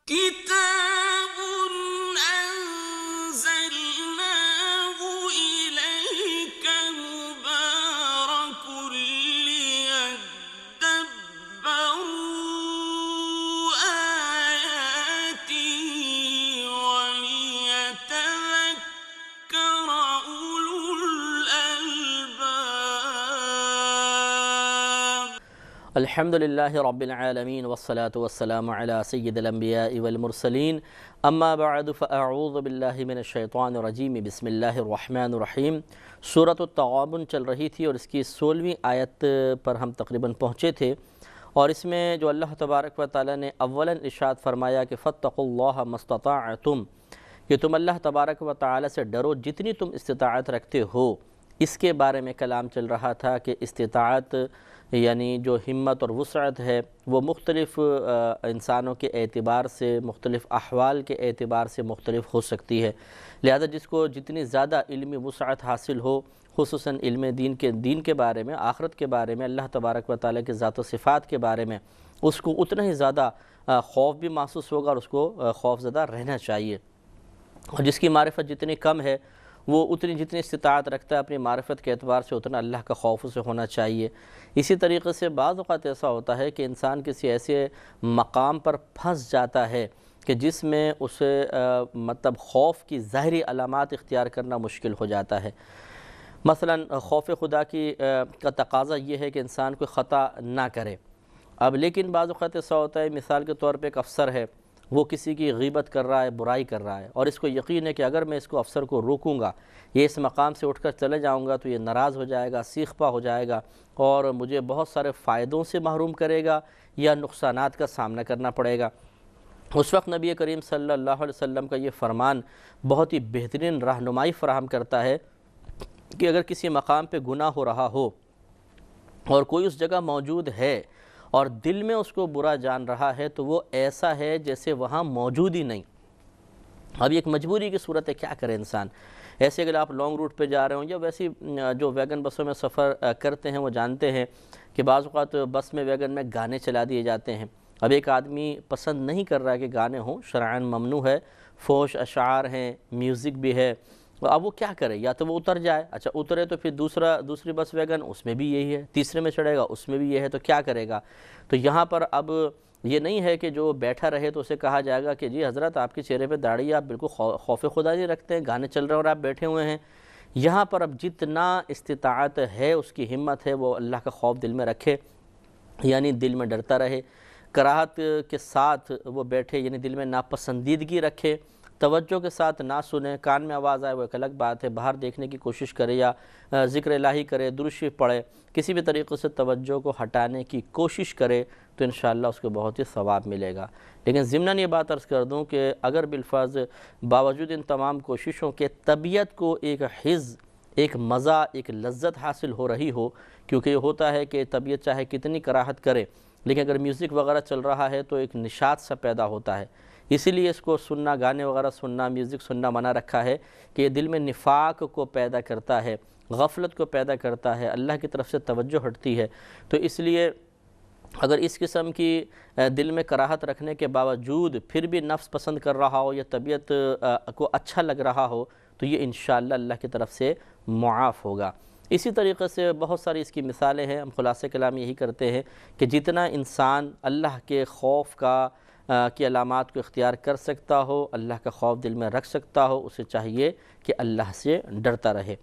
كتاب أنزلناه إليك مبارك ليدبروا آياته وليتذكر أولو الألباب. الحمد للہ رب العالمین والصلاة والسلام علی سید الانبیاء والمرسلین اما بعد فاعوذ باللہ من الشیطان الرجیم بسم اللہ الرحمن الرحیم۔ سورۃ التغابن چل رہی تھی اور اس کی 16ویں آیت پر ہم تقریباً پہنچے تھے، اور اس میں جو اللہ تبارک و تعالیٰ نے اولاً ارشاد فرمایا کہ فاتقوا اللہ ما استطعتم، کہ تم اللہ تبارک و تعالیٰ سے ڈرو جتنی تم استطاعت رکھتے ہو۔ اس کے بارے میں کلام چل رہا تھا کہ استطاعت یعنی جو ہمت اور وسعت ہے وہ مختلف انسانوں کے اعتبار سے، مختلف احوال کے اعتبار سے مختلف ہو سکتی ہے، لہذا جس کو جتنی زیادہ علمی وسعت حاصل ہو، خصوصاً علم دین کے بارے میں، آخرت کے بارے میں، اللہ تبارک و تعالیٰ کے ذات و صفات کے بارے میں، اس کو اتنا ہی زیادہ خوف بھی محسوس ہوگا اور اس کو خوف زدہ رہنا چاہیے۔ اور جس کی معرفت جتنی کم ہے وہ جتنی استطاعت رکھتا ہے اپنی معرفت کے اعتبار سے اتنا اللہ کا خوف اسے ہونا چاہیے۔ اسی طریقے سے بعض اوقات ایسا ہوتا ہے کہ انسان کسی ایسے مقام پر پھنس جاتا ہے کہ جس میں اسے مطلب خوف کی ظاہری علامات اختیار کرنا مشکل ہو جاتا ہے۔ مثلا خوف خدا کا تقاضا یہ ہے کہ انسان کوئی خطا نہ کرے۔ اب لیکن بعض اوقات ایسا ہوتا ہے، مثال کے طور پہ ایک افسر ہے، وہ کسی کی غیبت کر رہا ہے، برائی کر رہا ہے، اور اس کو یقین ہے کہ اگر میں اس کو افسر کو روکوں گا، یہ اس مقام سے اٹھ کر چلے جاؤں گا تو یہ ناراض ہو جائے گا، سیخ پا ہو جائے گا اور مجھے بہت سارے فائدوں سے محروم کرے گا یا نقصانات کا سامنا کرنا پڑے گا۔ اس وقت نبی کریم صلی اللہ علیہ وسلم کا یہ فرمان بہت ہی بہترین رہنمائی فراہم کرتا ہے کہ اگر کسی مقام پہ گناہ ہو رہا ہو اور کوئی اس جگہ موجود ہے اور دل میں اس کو برا جان رہا ہے تو وہ ایسا ہے جیسے وہاں موجود ہی نہیں۔ اب ایک مجبوری کی صورت ہے، کیا کرے انسان؟ ایسے اگر آپ لانگ روٹ پہ جا رہے ہوں یا ویسی جو ویگن بسوں میں سفر کرتے ہیں وہ جانتے ہیں کہ بعض اوقات بس میں ویگن میں گانے چلا دیے جاتے ہیں۔ اب ایک آدمی پسند نہیں کر رہا کہ گانے ہوں، شرعاً ممنوع ہے، فحش اشعار ہیں، میوزک بھی ہے، اب وہ کیا کرے؟ یا تو وہ اتر جائے، اچھا اترے تو پھر دوسری بس ویگن اس میں بھی یہی ہے، تیسرے میں چڑھے گا اس میں بھی یہ ہے، تو کیا کرے گا؟ تو یہاں پر اب یہ نہیں ہے کہ جو بیٹھا رہے تو اسے کہا جائے گا کہ جی حضرت آپ کے چہرے پہ داڑھی، آپ بالکل خوف خدا نہیں رکھتے ہیں، گانے چل رہے ہیں اور آپ بیٹھے ہوئے ہیں۔ یہاں پر اب جتنا استطاعت ہے، اس کی ہمت ہے، وہ اللہ کا خوف دل میں رکھے، یعنی دل میں ڈرتا رہے، کراہت کے ساتھ وہ بیٹھے، یعنی دل میں ناپسندیدگی رکھے، توجہ کے ساتھ نہ سنے، کان میں آواز آئے وہ ایک الگ بات ہے، باہر دیکھنے کی کوشش کرے یا ذکر الہی کرے، درود شریف پڑھے، کسی بھی طریقے سے توجہ کو ہٹانے کی کوشش کرے تو انشاءاللہ اس کو بہت ہی ثواب ملے گا۔ لیکن ضمناً یہ بات عرض کر دوں کہ اگر بالفرض باوجود ان تمام کوششوں کے طبیعت کو ایک حظ، ایک مزہ، ایک لذت حاصل ہو رہی ہو، کیونکہ یہ ہوتا ہے کہ طبیعت چاہے کتنی کراہت کرے لیکن اگر میوزک وغیرہ چل رہا ہے تو ایک نشاط سا پیدا ہوتا ہے، اسی لیے اس کو سننا، گانے وغیرہ سننا، میوزک سننا منع رکھا ہے کہ یہ دل میں نفاق کو پیدا کرتا ہے، غفلت کو پیدا کرتا ہے، اللہ کی طرف سے توجہ ہٹتی ہے۔ تو اس لیے اگر اس قسم کی دل میں کراہت رکھنے کے باوجود پھر بھی نفس پسند کر رہا ہو یا طبیعت کو اچھا لگ رہا ہو تو یہ انشاءاللہ اللہ کی طرف سے معاف ہوگا۔ اسی طریقے سے بہت ساری اس کی مثالیں ہیں، ہم خلاصہ کلام یہی کرتے ہیں کہ جتنا انسان اللہ کے خوف کی علامات کو اختیار کر سکتا ہو، اللہ کا خوف دل میں رکھ سکتا ہو، اسے چاہیے کہ اللہ سے ڈرتا رہے۔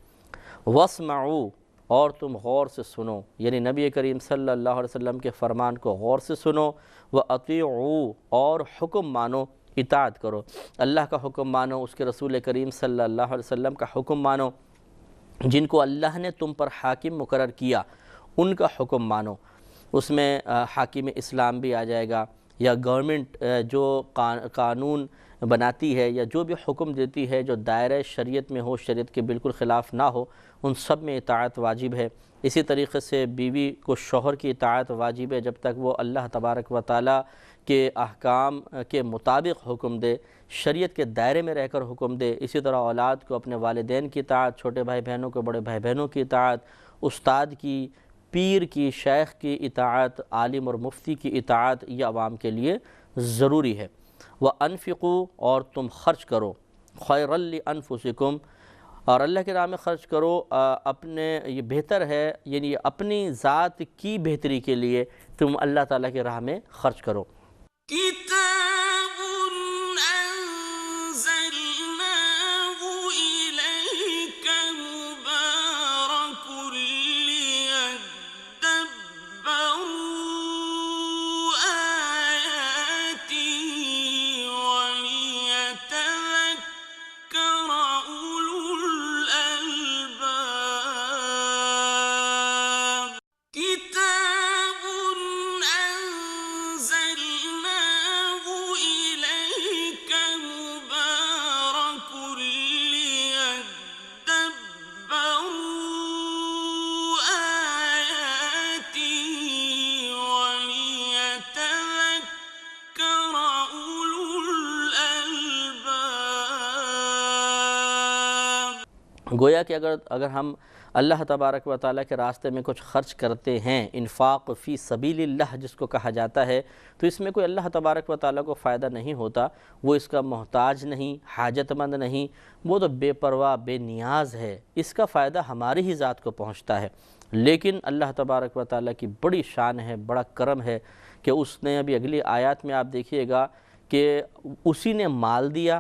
وَاسْمَعُوا، اور تم غور سے سنو، یعنی نبی کریم صلی اللہ علیہ وسلم کے فرمان کو غور سے سنو، وَأَطِيعُوا، اور حکم مانو، اطاعت کرو، اللہ کا حکم مانو، اس کے رسول کریم صلی اللہ علیہ وسلم کا حکم مانو، جن کو اللہ نے تم پر حاکم مقرر کیا ان کا حکم مانو۔ اس میں حاکم اسلام بھی آ جائے گا، یا گورنمنٹ جو قانون بناتی ہے یا جو بھی حکم دیتی ہے جو دائرہ شریعت میں ہو، شریعت کے بالکل خلاف نہ ہو، ان سب میں اطاعت واجب ہے۔ اسی طریقے سے بیوی کو شوہر کی اطاعت واجب ہے جب تک وہ اللہ تبارک و تعالیٰ کے احکام کے مطابق حکم دے، شریعت کے دائرے میں رہ کر حکم دے۔ اسی طرح اولاد کو اپنے والدین کی اطاعت، چھوٹے بھائی بہنوں کو بڑے بھائی بہنوں کی اطاعت، استاد کی، پیر کی، شیخ کی اطاعت، عالم اور مفتی کی اطاعت، یہ عوام کے لیے ضروری ہے۔ وَأَنفِقُوا اور تم خرچ کرو خَيْرًا لِأَنفُسِكُمْ اور اللہ کے راہ میں خرچ کرو اپنے یہ بہتر ہے یعنی اپنی ذات کی بہتری کے لیے تم اللہ تعالیٰ کے راہ میں خرچ کرو۔ كتاب أنزلناه إليك مبارك ليدبروا آياته وليتذكر أولو الألباب كتاب أنزلناه إليك مبارك ليدبروا آياته وليتذكر أولو الألباب۔ گویا کہ اگر ہم اللہ تبارک و تعالیٰ کے راستے میں کچھ خرچ کرتے ہیں، انفاق فی سبیل اللہ جس کو کہا جاتا ہے، تو اس میں کوئی اللہ تبارک و تعالیٰ کو فائدہ نہیں ہوتا، وہ اس کا محتاج نہیں، حاجت مند نہیں، وہ تو بے پرواہ بے نیاز ہے، اس کا فائدہ ہماری ہی ذات کو پہنچتا ہے۔ لیکن اللہ تبارک و تعالیٰ کی بڑی شان ہے، بڑا کرم ہے کہ اس نے ابھی اگلی آیات میں آپ دیکھیے گا کہ اسی نے مال دیا،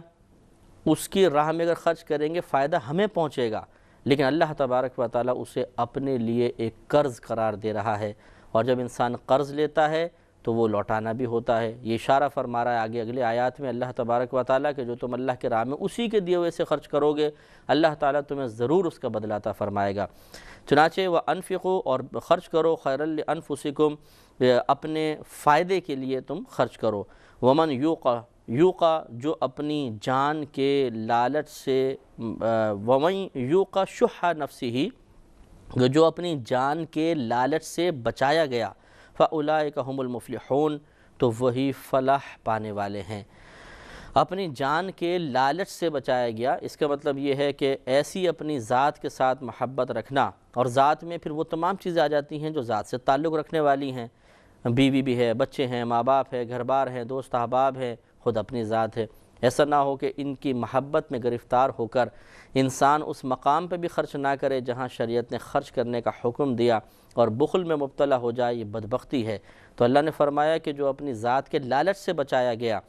اس کی راہ میں اگر خرچ کریں گے فائدہ ہمیں پہنچے گا، لیکن اللہ تبارک و تعالیٰ اسے اپنے لیے ایک قرض قرار دے رہا ہے، اور جب انسان قرض لیتا ہے تو وہ لوٹانا بھی ہوتا ہے۔ یہ اشارہ فرما رہا ہے آگے اگلے آیات میں اللہ تبارک و تعالیٰ کہ جو تم اللہ کے راہ میں اسی کے دیے ہوئے سے خرچ کرو گے، اللہ تعالیٰ تمہیں ضرور اس کا بدلہ عطا فرمائے گا۔ چنانچہ وَأَنفِقُوا اور خرچ کرو خَيْرًا لِأَنفُسِكُمْ اپنے فائدے کے لیے تم خرچ کرو۔ وَمَنْ یوق جو اپنی جان کے لالچ سے وَمَنْ یوق شُحَّ نَفْسِهِ جو اپنی جان کے لالچ سے بچایا گیا فَأُولَئِكَ هُمُ الْمُفْلِحُونَ تو وہی فلاح پانے والے ہیں۔ اپنی جان کے لالچ سے بچایا گیا، اس کا مطلب یہ ہے کہ ایسی اپنی ذات کے ساتھ محبت رکھنا، اور ذات میں پھر وہ تمام چیزیں آ جاتی ہیں جو ذات سے تعلق رکھنے والی ہیں، بیوی بھی ہے، بچے ہیں، ماں باپ ہے، گھر بار ہیں، دوست احباب ہیں، خود اپنی ذات ہے۔ ایسا نہ ہو کہ ان کی محبت میں گرفتار ہو کر انسان اس مقام پہ بھی خرچ نہ کرے جہاں شریعت نے خرچ کرنے کا حکم دیا، اور بخل میں مبتلا ہو جائے، یہ بدبختی ہے۔ تو اللہ نے فرمایا کہ جو اپنی ذات کے لالچ سے بچایا گیا،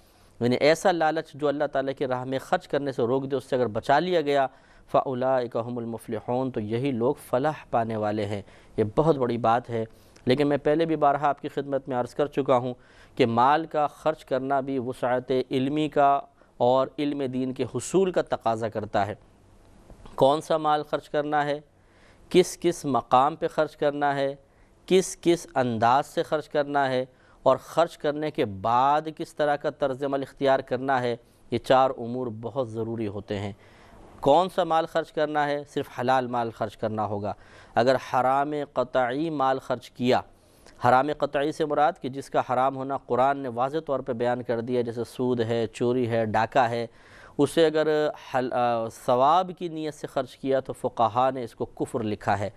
یعنی ایسا لالچ جو اللہ تعالیٰ کی راہ میں خرچ کرنے سے روک دے، اس سے اگر بچا لیا گیا فَأُولَئِكَ هُمُ الْمُفْلِحُونَ تو یہی لوگ فلاح پانے والے ہیں۔ یہ بہت بڑی بات ہے، لیکن میں پہلے بھی بارہا آپ کی خدمت میں عرض کر چکا ہوں کہ مال کا خرچ کرنا بھی وسعت علمی کا اور علم دین کے حصول کا تقاضا کرتا ہے۔ کون سا مال خرچ کرنا ہے، کس کس مقام پہ خرچ کرنا ہے، کس کس انداز سے خرچ کرنا ہے، اور خرچ کرنے کے بعد کس طرح کا طرز عمل اختیار کرنا ہے، یہ چار امور بہت ضروری ہوتے ہیں۔ کون سا مال خرچ کرنا ہے؟ صرف حلال مال خرچ کرنا ہوگا۔ اگر حرام قطعی مال خرچ کیا، حرام قطعی سے مراد کہ جس کا حرام ہونا قرآن نے واضح طور پہ بیان کر دیا، جیسے سود ہے، چوری ہے، ڈاکہ ہے، اسے اگر ثواب کی نیت سے خرچ کیا تو فقہا نے اس کو کفر لکھا ہے۔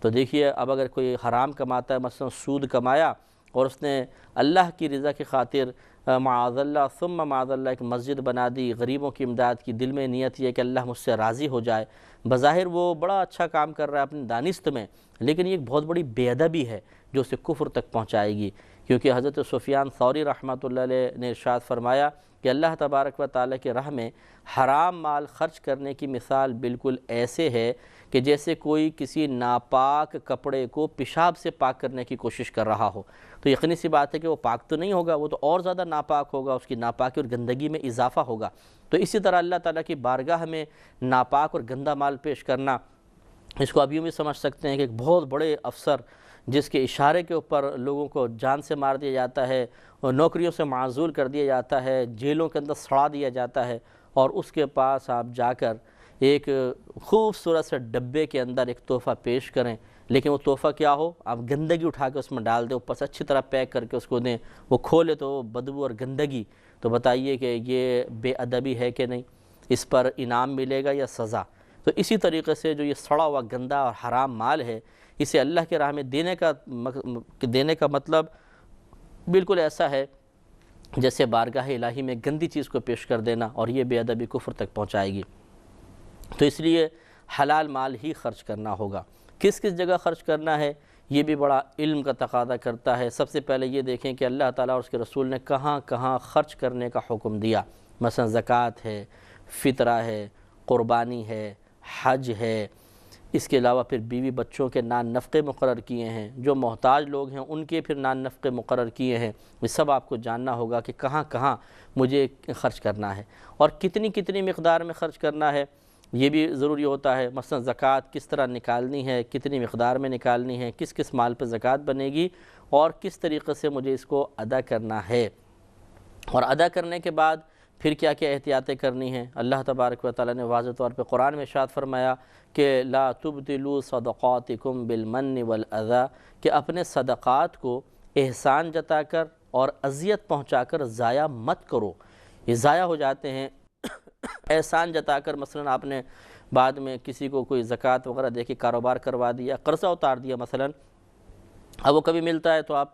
تو دیکھیے اب اگر کوئی حرام کماتا ہے، مثلا سود کمایا اور اس نے اللہ کی رضا کی خاطر معاذ اللہ ثم معاذ اللہ ایک مسجد بنا دی، غریبوں کی امداد کی، دل میں نیت یہ کہ اللہ مجھ سے راضی ہو جائے، بظاہر وہ بڑا اچھا کام کر رہا ہے اپنی دانست میں، لیکن یہ ایک بہت بڑی بے ادبی ہے جو اسے کفر تک پہنچائے گی، کیونکہ حضرت سفیان ثوری رحمۃ اللہ علیہ نے ارشاد فرمایا کہ اللہ تبارک و تعالیٰ کے راہ میں حرام مال خرچ کرنے کی مثال بالکل ایسے ہے کہ جیسے کوئی کسی ناپاک کپڑے کو پیشاب سے پاک کرنے کی کوشش کر رہا ہو۔ تو یقینی سی بات ہے کہ وہ پاک تو نہیں ہوگا، وہ تو اور زیادہ ناپاک ہوگا، اس کی ناپاکی اور گندگی میں اضافہ ہوگا۔ تو اسی طرح اللہ تعالیٰ کی بارگاہ میں ناپاک اور گندا مال پیش کرنا، اس کو اب یوں بھی سمجھ سکتے ہیں کہ ایک بہت بڑے افسر جس کے اشارے کے اوپر لوگوں کو جان سے مار دیا جاتا ہے، اور نوکریوں سے معزول کر دیا جاتا ہے، جیلوں کے اندر سڑا دیا جاتا ہے، اور اس کے پاس آپ جا کر ایک خوبصورت سے ڈبے کے اندر ایک تحفہ پیش کریں، لیکن وہ تحفہ کیا ہو، آپ گندگی اٹھا کے اس میں ڈال دیں، اوپر سے اچھی طرح پیک کر کے اس کو دیں، وہ کھولے تو بدبو اور گندگی، تو بتائیے کہ یہ بے ادبی ہے کہ نہیں؟ اس پر انعام ملے گا یا سزا؟ تو اسی طریقے سے جو یہ سڑا ہوا گندا اور حرام مال ہے، اسے اللہ کے راہ میں دینے کا مطلب بالکل ایسا ہے جیسے بارگاہ الہی میں گندی چیز کو پیش کر دینا، اور یہ بے ادبی کفر تک پہنچائے گی۔ تو اس لیے حلال مال ہی خرچ کرنا ہوگا۔ کس کس جگہ خرچ کرنا ہے یہ بھی بڑا علم کا تقاضا کرتا ہے۔ سب سے پہلے یہ دیکھیں کہ اللہ تعالیٰ اور اس کے رسول نے کہاں کہاں خرچ کرنے کا حکم دیا۔ مثلا زکوٰۃ ہے، فطرہ ہے، قربانی ہے، حج ہے، اس کے علاوہ پھر بیوی بچوں کے نان نفقے مقرر کیے ہیں، جو محتاج لوگ ہیں ان کے پھر نان نفقے مقرر کیے ہیں۔ یہ سب آپ کو جاننا ہوگا کہ کہاں کہاں مجھے خرچ کرنا ہے اور کتنی کتنی مقدار میں خرچ کرنا ہے، یہ بھی ضروری ہوتا ہے۔ مثلا زکوٰۃ کس طرح نکالنی ہے، کتنی مقدار میں نکالنی ہے، کس کس مال پہ زکوٰۃ بنے گی اور کس طریقے سے مجھے اس کو ادا کرنا ہے، اور ادا کرنے کے بعد پھر کیا کیا احتیاطیں کرنی ہیں۔ اللہ تبارک و تعالیٰ نے واضح طور پہ قرآن میں ارشاد فرمایا کہ لا تبطلوا صدقاتکم بالمن والاذی، کہ اپنے صدقات کو احسان جتا کر اور اذیت پہنچا کر ضائع مت کرو، یہ ضائع ہو جاتے ہیں۔ احسان جتا کر مثلا آپ نے بعد میں کسی کو کوئی زکوٰۃ وغیرہ دے کے کاروبار کروا دیا، قرضہ اتار دیا مثلا، اب وہ کبھی ملتا ہے تو آپ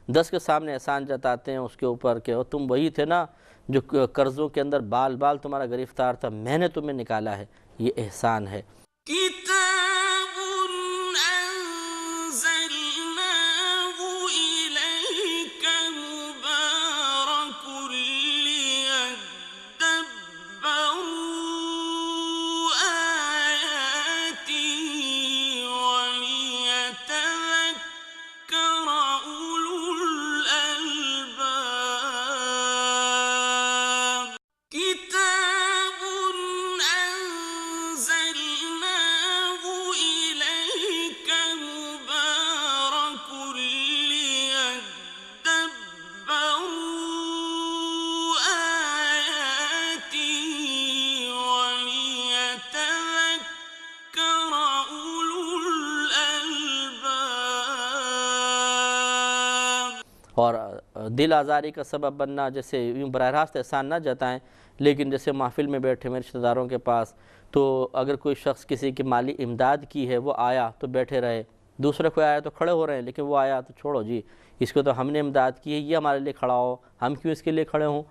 10 کے سامنے احسان جتاتے ہیں اس کے اوپر کہ تم وہی تھے نا جو قرضوں کے اندر بال بال تمہارا گرفتار تھا، میں نے تمہیں نکالا ہے، یہ احسان ہے۔ كتاب أنزلناه إليك مبارك ليدبروا آياته وليتذكر أولو الألباب كتاب أنزلناه إليك مبارك ليدبروا آياته وليتذكر أولو الألباب۔ اور دل آزاری کا سبب بننا، جیسے یوں براہ راست احسان نہ جتائیں، لیکن جیسے محفل میں بیٹھے میرے رشتہ داروں کے پاس، تو اگر کوئی شخص کسی کی مالی امداد کی ہے، وہ آیا تو بیٹھے رہے، دوسرے کوئی آیا تو کھڑے ہو رہے ہیں، لیکن وہ آیا تو چھوڑو جی، اس کو تو ہم نے امداد کی ہے، یہ ہمارے لیے کھڑا ہو، ہم کیوں اس کے لیے کھڑے ہوں۔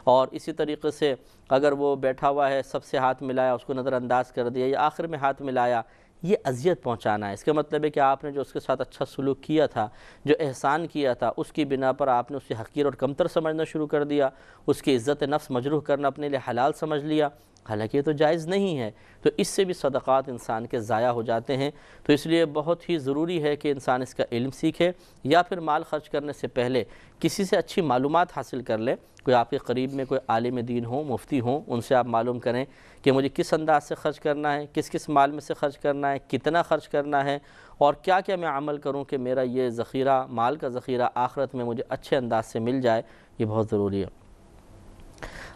اور اسی طریقے سے اگر وہ بیٹھا ہوا ہے، سب سے ہاتھ ملایا، اس کو نظر انداز کر دیا یا آخر میں ہاتھ ملایا، یہ اذیت پہنچانا ہے۔ اس کا مطلب ہے کہ آپ نے جو اس کے ساتھ اچھا سلوک کیا تھا، جو احسان کیا تھا، اس کی بنا پر آپ نے اسے حقیر اور کمتر سمجھنا شروع کر دیا، اس کی عزت نفس مجروح کرنا اپنے لیے حلال سمجھ لیا، حالانکہ یہ تو جائز نہیں ہے۔ تو اس سے بھی صدقات انسان کے ضائع ہو جاتے ہیں۔ تو اس لیے بہت ہی ضروری ہے کہ انسان اس کا علم سیکھے، یا پھر مال خرچ کرنے سے پہلے کسی سے اچھی معلومات حاصل کر لے۔ کوئی آپ کے قریب میں کوئی عالم دین ہو، مفتی ہوں، ان سے آپ معلوم کریں کہ مجھے کس انداز سے خرچ کرنا ہے، کس کس مال میں سے خرچ کرنا ہے، کتنا خرچ کرنا ہے، اور کیا کیا میں عمل کروں کہ میرا یہ ذخیرہ، مال کا ذخیرہ آخرت میں مجھے اچھے انداز سے مل جائے، یہ بہت ضروری ہے۔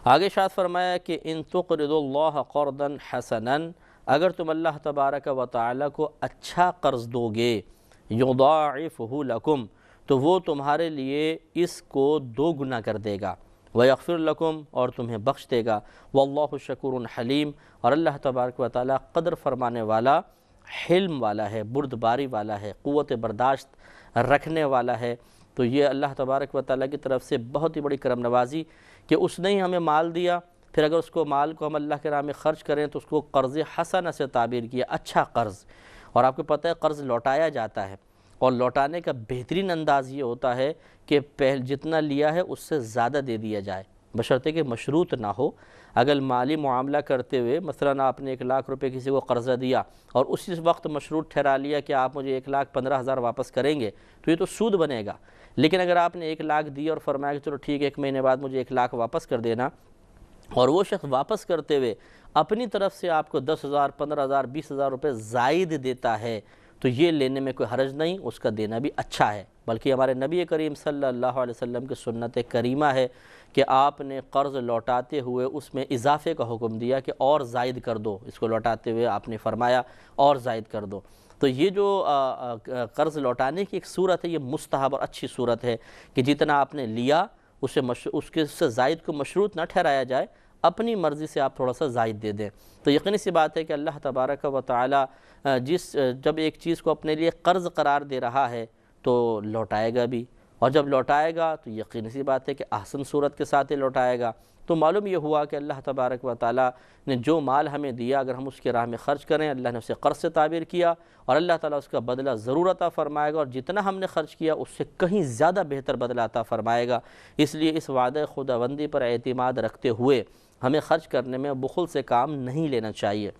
آگے ارشاد فرمایا کہ ان تقرضوا اللہ قرضا حسنا، اگر تم اللہ تبارک و تعالی کو اچھا قرض دو گے، یضاعفہ لکم، تو وہ تمہارے لیے اس کو 2 گنا کر دے گا، ویغفر لکم، اور تمہیں بخش دے گا، واللہ شکور حلیم، اور اللہ تبارک و تعالی قدر فرمانے والا، حلم والا ہے، بردباری والا ہے، قوت برداشت رکھنے والا ہے۔ تو یہ اللہ تبارک و تعالیٰ کی طرف سے بہت ہی بڑی کرم نوازی کہ اس نے ہی ہمیں مال دیا، پھر اگر اس کو مال کو ہم اللہ کے راہ میں خرچ کریں تو اس کو قرض حسنہ سے تعبیر کیا، اچھا قرض۔ اور آپ کو پتہ ہے قرض لوٹایا جاتا ہے، اور لوٹانے کا بہترین انداز یہ ہوتا ہے کہ جتنا لیا ہے اس سے زیادہ دے دیا جائے، بشرطے کہ مشروط نہ ہو۔ اگر مالی معاملہ کرتے ہوئے مثلا آپ نے 1 لاکھ روپے کسی کو قرضہ دیا اور اسی وقت مشروط ٹھہرا لیا کہ آپ مجھے 1,15,000 واپس کریں گے، تو یہ تو سود بنے گا۔ لیکن اگر آپ نے 1 لاکھ دی اور فرمایا کہ چلو ٹھیک ہے 1 مہینے بعد مجھے 1 لاکھ واپس کر دینا، اور وہ شخص واپس کرتے ہوئے اپنی طرف سے آپ کو 10,000 15,000 20,000 روپے زائد دیتا ہے، تو یہ لینے میں کوئی حرج نہیں، اس کا دینا بھی اچھا ہے۔ بلکہ ہمارے نبی کریم صلی اللہ علیہ وسلم کی سنت کریمہ ہے کہ آپ نے قرض لوٹاتے ہوئے اس میں اضافے کا حکم دیا کہ اور زائد کر دو، اس کو لوٹاتے ہوئے آپ نے فرمایا اور زائد کر دو۔ تو یہ جو قرض لوٹانے کی ایک صورت ہے، یہ مستحب اور اچھی صورت ہے کہ جتنا آپ نے لیا اس کے سے زائد کو مشروط نہ ٹھہرایا جائے، اپنی مرضی سے آپ تھوڑا سا زائد دے دیں۔ تو یقینی سی بات ہے کہ اللہ تبارک و تعالی جب ایک چیز کو اپنے لیے قرض قرار دے رہا ہے تو لوٹائے گا بھی، اور جب لوٹائے گا تو یقینی سی بات ہے کہ احسن صورت کے ساتھ ہی لوٹائے گا۔ تو معلوم یہ ہوا کہ اللہ تبارک و تعالیٰ نے جو مال ہمیں دیا، اگر ہم اس کے راہ میں خرچ کریں، اللہ نے اسے قرض سے تعبیر کیا، اور اللہ تعالیٰ اس کا بدلہ ضرور عطا فرمائے گا، اور جتنا ہم نے خرچ کیا اس سے کہیں زیادہ بہتر بدلہ عطا فرمائے گا۔ اس لیے اس وعدہ خداوندی پر اعتماد رکھتے ہوئے ہمیں خرچ کرنے میں بخل سے کام نہیں لینا چاہیے۔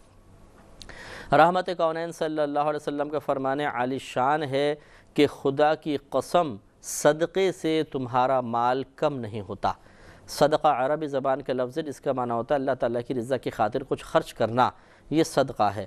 رحمت کونین صلی اللہ علیہ وسلم کا فرمان عالی شان ہے کہ خدا کی قسم صدقے سے تمہارا مال کم نہیں ہوتا۔ صدقہ عربی زبان کا لفظ ہے، جس کا معنی ہوتا ہے اللہ تعالیٰ کی رضا کی خاطر کچھ خرچ کرنا، یہ صدقہ ہے۔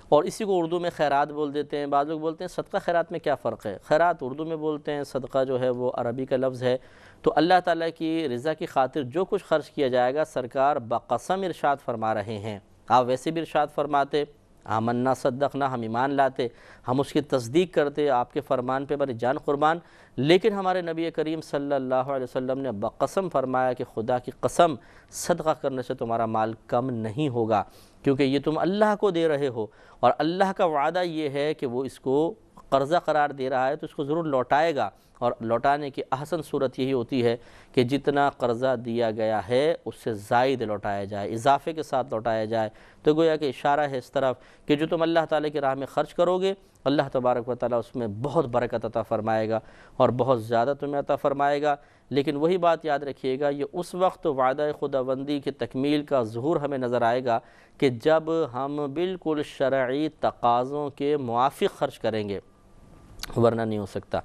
اور اسی کو اردو میں خیرات بول دیتے ہیں۔ بعض لوگ بولتے ہیں صدقہ خیرات میں کیا فرق ہے؟ خیرات اردو میں بولتے ہیں، صدقہ جو ہے وہ عربی کا لفظ ہے۔ تو اللہ تعالیٰ کی رضا کی خاطر جو کچھ خرچ کیا جائے گا، سرکار بقسم ارشاد فرما رہے ہیں۔ آپ ویسے بھی ارشاد فرماتے، آمنا صدقنا، ہم ایمان لاتے، ہم اس کی تصدیق کرتے، آپ کے فرمان پہ ہماری جان قربان۔ لیکن ہمارے نبی کریم صلی اللہ علیہ وسلم نے بقسم فرمایا کہ خدا کی قسم صدقہ کرنے سے تمہارا مال کم نہیں ہوگا، کیونکہ یہ تم اللہ کو دے رہے ہو، اور اللہ کا وعدہ یہ ہے کہ وہ اس کو قرضہ قرار دے رہا ہے تو اس کو ضرور لوٹائے گا، اور لوٹانے کی احسن صورت یہی ہوتی ہے کہ جتنا قرضہ دیا گیا ہے اس سے زائد لوٹایا جائے، اضافے کے ساتھ لوٹایا جائے۔ تو گویا کہ اشارہ ہے اس طرف کہ جو تم اللہ تعالیٰ کی راہ میں خرچ کرو گے، اللہ تبارک و تعالیٰ اس میں بہت برکت عطا فرمائے گا اور بہت زیادہ تمہیں عطا فرمائے گا۔ لیکن وہی بات یاد رکھیے گا، یہ اس وقت وعدہ خداوندی کی تکمیل کا ظہور ہمیں نظر آئے گا کہ جب ہم بالکل شرعی تقاضوں کے موافق خرچ کریں گے، ورنہ نہیں ہو سکتا۔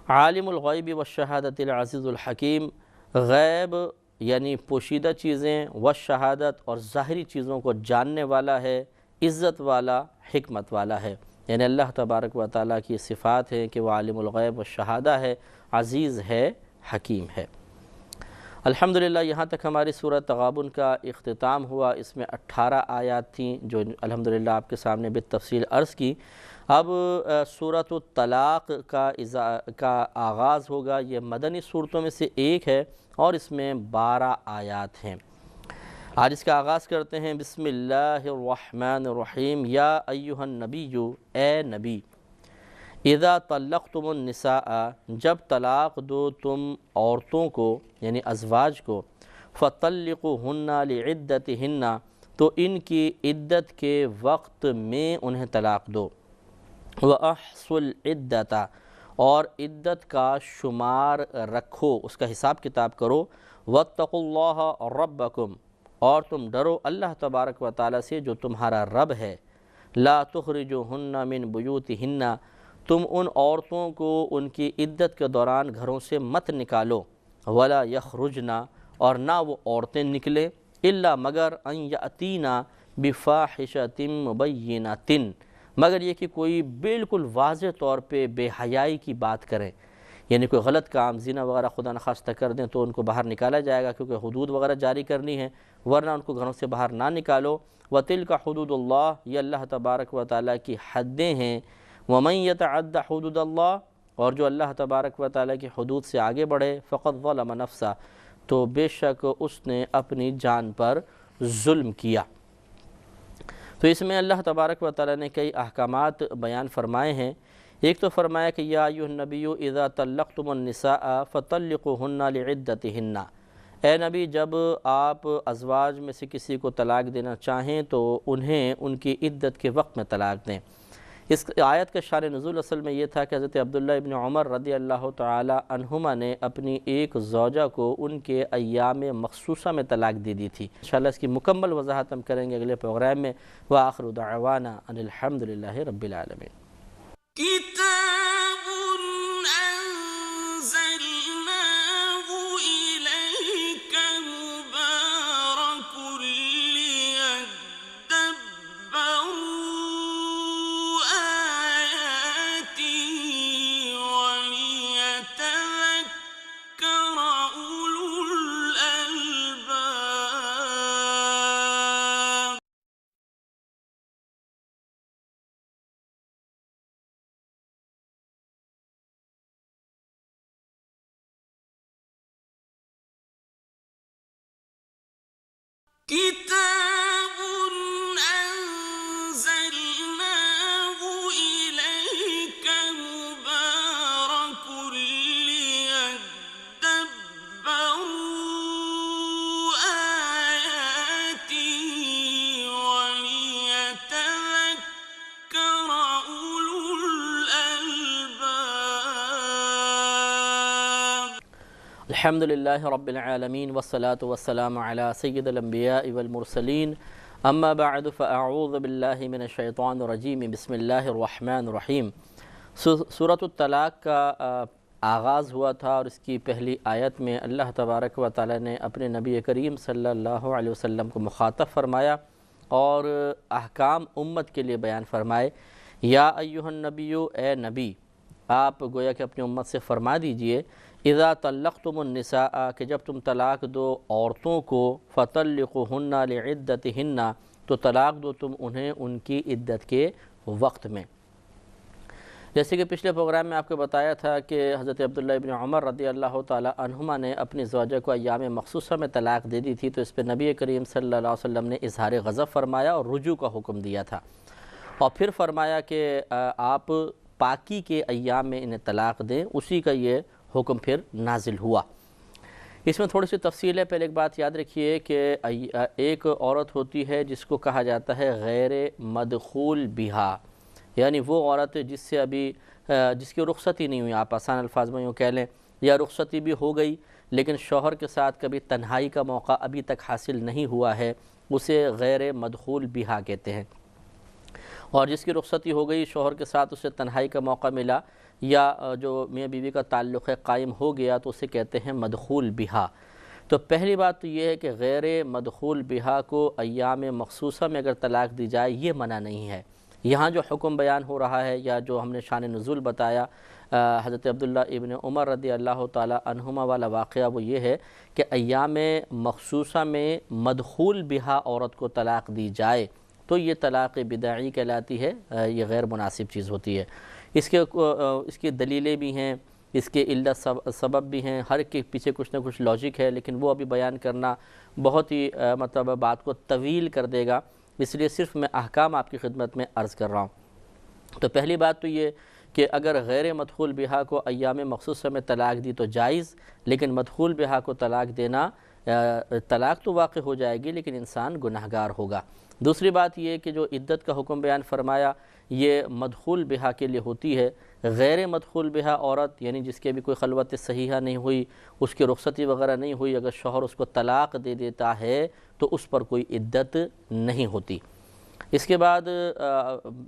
عالم الغیب والشہادت العزیز الحکیم، غیب یعنی پوشیدہ چیزیں والشہادت اور ظاہری چیزوں کو جاننے والا ہے، عزت والا، حکمت والا ہے۔ یعنی اللہ تبارک و تعالیٰ کی صفات ہے کہ وہ عالم الغیب والشہادہ ہے، عزیز ہے، حکیم ہے۔ الحمدللہ یہاں تک ہماری سورۃ تغابن کا اختتام ہوا۔ اس میں 18 آیات تھیں جو الحمدللہ آپ کے سامنے بالتفصیل عرض کی۔ اب سورۃ الطلاق کا آغاز ہوگا۔ یہ مدنی صورتوں میں سے ایک ہے اور اس میں 12 آیات ہیں۔ آج اس کا آغاز کرتے ہیں۔ بسم اللہ الرحمن الرحیم۔ یا ایہا النبی، اے نبی، اذا طلقتم النساء، جب طلاق دو تم عورتوں کو یعنی ازواج کو، فطلقوہن لعدتہن، تو ان کی عدت کے وقت میں انہیں طلاق دو، وَأَحْصُوا الْعِدَّةَ، اور عدت کا شمار رکھو، اس کا حساب کتاب کرو، وَاتَّقُوا اللَّهَ رَبَّكُمْ، اور تم ڈرو اللہ تبارک و تعالیٰ سے جو تمہارا رب ہے، لَا تُخْرِجُوهُنَّ مِن بُيُوتِهِنَّ، تم ان عورتوں کو ان کی عدت کے دوران گھروں سے مت نکالو، وَلَا يَخْرُجْنَ، اور نہ وہ عورتیں نکلے، إِلَّا مگر أَن يَأْتِينَ بِفَاحِشَةٍ مُبَيِّنَةٍ، مگر یہ کہ کوئی بالکل واضح طور پہ بے حیائی کی بات کریں، یعنی کوئی غلط کام، زنا وغیرہ خدا نخواستہ کر دیں تو ان کو باہر نکالا جائے گا، کیونکہ حدود وغیرہ جاری کرنی ہے، ورنہ ان کو گھروں سے باہر نہ نکالو۔ وَتِلْكَ حُدُودُ اللَّهِ، یہ اللہ تبارک و تعالیٰ کی حدیں ہیں۔ وَمَن يَتَعَدَّ حُدُودَ اللَّهِ، اور جو اللہ تبارک و تعالیٰ کی حدود سے آگے بڑھے، فَقَدْ ظَلَمَ نَفْسَهُ، تو بے شک اس نے اپنی جان پر ظلم کیا۔ تو اس میں اللہ تبارک و تعالیٰ نے کئی احکامات بیان فرمائے ہیں۔ ایک تو فرمایا کہ یا ایھا النبی اذا طلقتم النساء فطلقوهن لعدتهن، اے نبی جب آپ ازواج میں سے کسی کو طلاق دینا چاہیں تو انہیں ان کی عدت کے وقت میں طلاق دیں۔ اس آیت کا شان نزول اصل میں یہ تھا کہ حضرت عبداللہ ابن عمر رضی اللہ تعالی عنہما نے اپنی ایک زوجہ کو ان کے ایام مخصوصہ میں طلاق دے دی تھی۔ انشاءاللہ اس کی مکمل وضاحت ہم کریں گے اگلے پروگرام میں۔ وآخر دعوانا ان الحمدللہ رب العالمین۔ كتاب أنزلناه إليك مبارك ليدبروا آياته وليتذكر أولو الألباب۔ كتاب أنزلناه إليك مبارك الحمدللہ رب العالمین والصلاة والسلام علی سید الانبیاء والمرسلین اما بعد فاعوذ باللہ من الشیطان الرجیم بسم اللہ الرحمن الرحیم۔ سورۃ الطلاق کا آغاز ہوا تھا اور اس کی پہلی آیت میں اللہ تبارک و تعالی نے اپنے نبی کریم صلی اللہ علیہ وسلم کو مخاطب فرمایا اور احکام امت کے لیے بیان فرمائے۔ یا ایھا النبی، اے نبی، آپ گویا کہ اپنی امت سے فرما دیجئے اذا طلقتم النساء، کہ جب تم طلاق دو عورتوں کو، فطلقوہن لعدتہن، تو طلاق دو تم انہیں ان کی عدت کے وقت میں۔ جیسے کہ پچھلے پروگرام میں آپ کو بتایا تھا کہ حضرت عبداللہ ابن عمر رضی اللہ تعالی عنہما نے اپنی زوجہ کو ایام مخصوصہ میں طلاق دے دی تھی، تو اس پہ نبی کریم صلی اللہ علیہ وسلم نے اظہار غضب فرمایا اور رجوع کا حکم دیا تھا، اور پھر فرمایا کہ آپ پاکی کے ایام میں انہیں طلاق دیں، اسی کا یہ حکم پھر نازل ہوا۔ اس میں تھوڑی سی تفصیل ہے۔ پہلے ایک بات یاد رکھیے کہ ایک عورت ہوتی ہے جس کو کہا جاتا ہے غیر مدخول بہا، یعنی وہ عورت جس کی رخصتی نہیں ہوئی، آپ آسان الفاظ میں یوں کہہ لیں، یا رخصتی بھی ہو گئی لیکن شوہر کے ساتھ کبھی تنہائی کا موقع ابھی تک حاصل نہیں ہوا ہے، اسے غیر مدخول بہا کہتے ہیں۔ اور جس کی رخصتی ہو گئی، شوہر کے ساتھ اسے تنہائی کا موقع ملا، یا جو میاں بیوی کا تعلق ہے قائم ہو گیا، تو اسے کہتے ہیں مدخول بہا۔ تو پہلی بات تو یہ ہے کہ غیر مدخول بہا کو ایام مخصوصہ میں اگر طلاق دی جائے یہ منع نہیں ہے۔ یہاں جو حکم بیان ہو رہا ہے یا جو ہم نے شان نزول بتایا حضرت عبداللہ ابن عمر رضی اللہ تعالی عنہما والا واقعہ، وہ یہ ہے کہ ایام مخصوصہ میں مدخول بہا عورت کو طلاق دی جائے تو یہ طلاق بدعی کہلاتی ہے، یہ غیر مناسب چیز ہوتی ہے۔ اس کی دلیلیں بھی ہیں، اس کے علت سبب بھی ہیں، ہر ایک کے پیچھے کچھ نہ کچھ لاجک ہے، لیکن وہ ابھی بیان کرنا بہت ہی بات کو طویل کر دے گا، اس لیے صرف میں احکام آپ کی خدمت میں عرض کر رہا ہوں۔ تو پہلی بات تو یہ کہ اگر غیر مدخول بہا کو ایام مخصوصہ میں طلاق دی تو جائز، لیکن مدخول بہا کو طلاق دینا، طلاق تو واقع ہو جائے گی لیکن انسان گناہگار ہوگا۔ دوسری بات یہ کہ جو عدت کا حکم بیان فرمایا یہ مدخول بہا کے لیے ہوتی ہے۔ غیر مدخول بہا عورت یعنی جس کے بھی کوئی خلوت صحیحہ نہیں ہوئی، اس کی رخصتی وغیرہ نہیں ہوئی، اگر شوہر اس کو طلاق دے دیتا ہے تو اس پر کوئی عدت نہیں ہوتی۔ اس کے بعد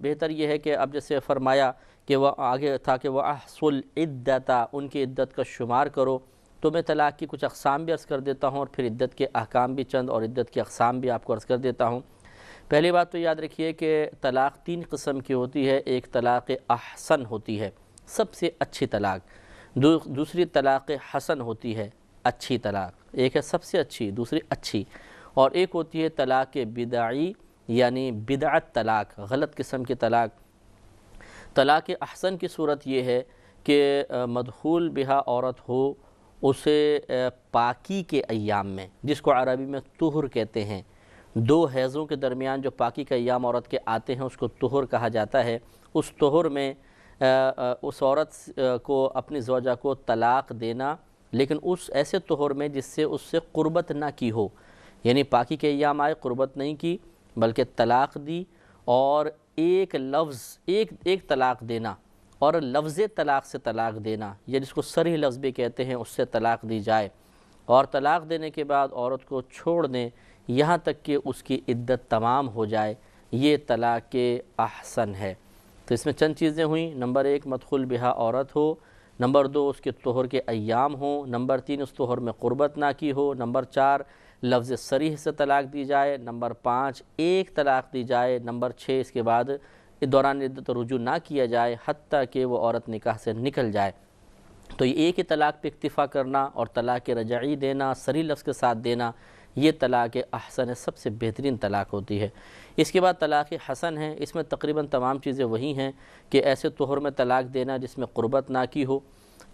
بہتر یہ ہے کہ اب جیسے فرمایا کہ وہ آگے تھا کہ وَأَحْصُوا الْعِدَّةَ، ان کی عدت کا شمار کرو، تو میں طلاق کی کچھ اقسام بھی عرض کر دیتا ہوں اور پھر عدت کے احکام بھی چند اور عدت کے اقسام بھی آپ کو عرض کر دیتا ہوں۔ پہلی بات تو یاد رکھیے کہ طلاق تین قسم کی ہوتی ہے۔ ایک طلاق احسن ہوتی ہے، سب سے اچھی طلاق۔ دوسری طلاق حسن ہوتی ہے، اچھی طلاق۔ ایک ہے سب سے اچھی، دوسری اچھی، اور ایک ہوتی ہے طلاق بدعی یعنی بدعت طلاق، غلط قسم کی طلاق۔ طلاق احسن کی صورت یہ ہے کہ مدخول بہا عورت ہو، اسے پاکی کے ایام میں، جس کو عربی میں طہر کہتے ہیں، دو حیضوں کے درمیان جو پاکی کا ایام عورت کے آتے ہیں اس کو طہر کہا جاتا ہے۔ اس طہر میں اس عورت کو اپنی زوجہ کو طلاق دینا، لیکن اس ایسے طہر میں جس سے اس سے قربت نہ کی ہو، یعنی پاکی کے ایام آئے، قربت نہیں کی بلکہ طلاق دی، اور ایک لفظ ایک طلاق دینا اور لفظ طلاق سے طلاق دینا، یا جس کو صریح لفظ بھی کہتے ہیں، اس سے طلاق دی جائے، اور طلاق دینے کے بعد عورت کو چھوڑ دیں یہاں تک کہ اس کی عدت تمام ہو جائے، یہ طلاق احسن ہے۔ تو اس میں چند چیزیں ہوئیں۔ نمبر ایک، مدخول بہا عورت ہو۔ نمبر دو، اس کے طہر کے ایام ہوں۔ نمبر تین، اس طہر میں قربت نہ کی ہو۔ نمبر چار، لفظ صریح سے طلاق دی جائے۔ نمبر پانچ، ایک طلاق دی جائے۔ نمبر چھ، اس کے بعد دوران عدت رجوع نہ کیا جائے حتیٰ کہ وہ عورت نکاح سے نکل جائے۔ تو یہ ایک ہی طلاق پہ اکتفا کرنا اور طلاق رجعی دینا، صریح لفظ کے ساتھ دینا، یہ طلاق احسن ہے، سب سے بہترین طلاق ہوتی ہے۔ اس کے بعد طلاق حسن ہے، اس میں تقریباً تمام چیزیں وہی ہیں کہ ایسے طہر میں طلاق دینا جس میں قربت نہ کی ہو،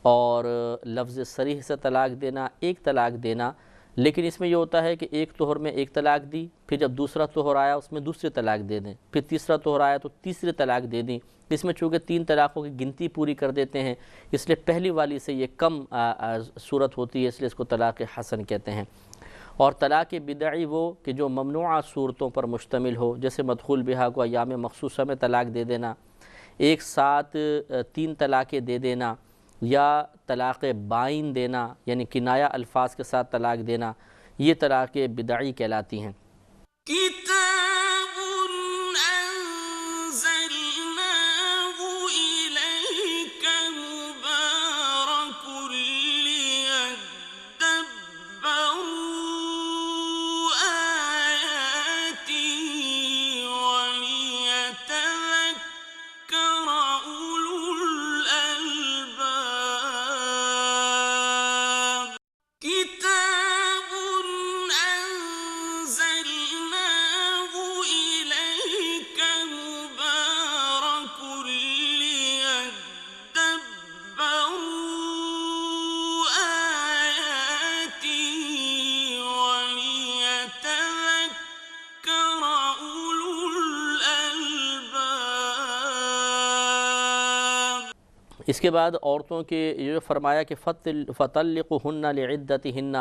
اور لفظ صریح سے طلاق دینا، ایک طلاق دینا، لیکن اس میں یہ ہوتا ہے کہ ایک طہر میں ایک طلاق دی، پھر جب دوسرا طہر آیا اس میں دوسری طلاق دے دیں، پھر تیسرا طہر آیا تو تیسری طلاق دے دیں۔ اس میں چونکہ تین طلاقوں کی گنتی پوری کر دیتے ہیں، اس لیے پہلی والی سے یہ کم صورت ہوتی ہے، اس لیے اس کو طلاق حسن کہتے ہیں۔ اور طلاق بدعی وہ کہ جو ممنوعہ صورتوں پر مشتمل ہو، جیسے مدخول بہا کو ایام مخصوصہ میں طلاق دے دینا، ایک ساتھ تین طلاقیں دے دینا، یا طلاق بائن دینا یعنی کنایہ الفاظ کے ساتھ طلاق دینا، یہ طلاق بدعی کہلاتی ہیں۔ كتاب أنزلناه إليك مبارك ليدبروا آياته وليتذكر أولو الألباب كتاب أنزلناه إليك مبارك ليدبروا آياته وليتذكر أولو الألباب۔ اس کے بعد عورتوں کے یہ فرمایا کہ فَطَلِّقُهُنَّ لِعِدَّتِهِنَّ،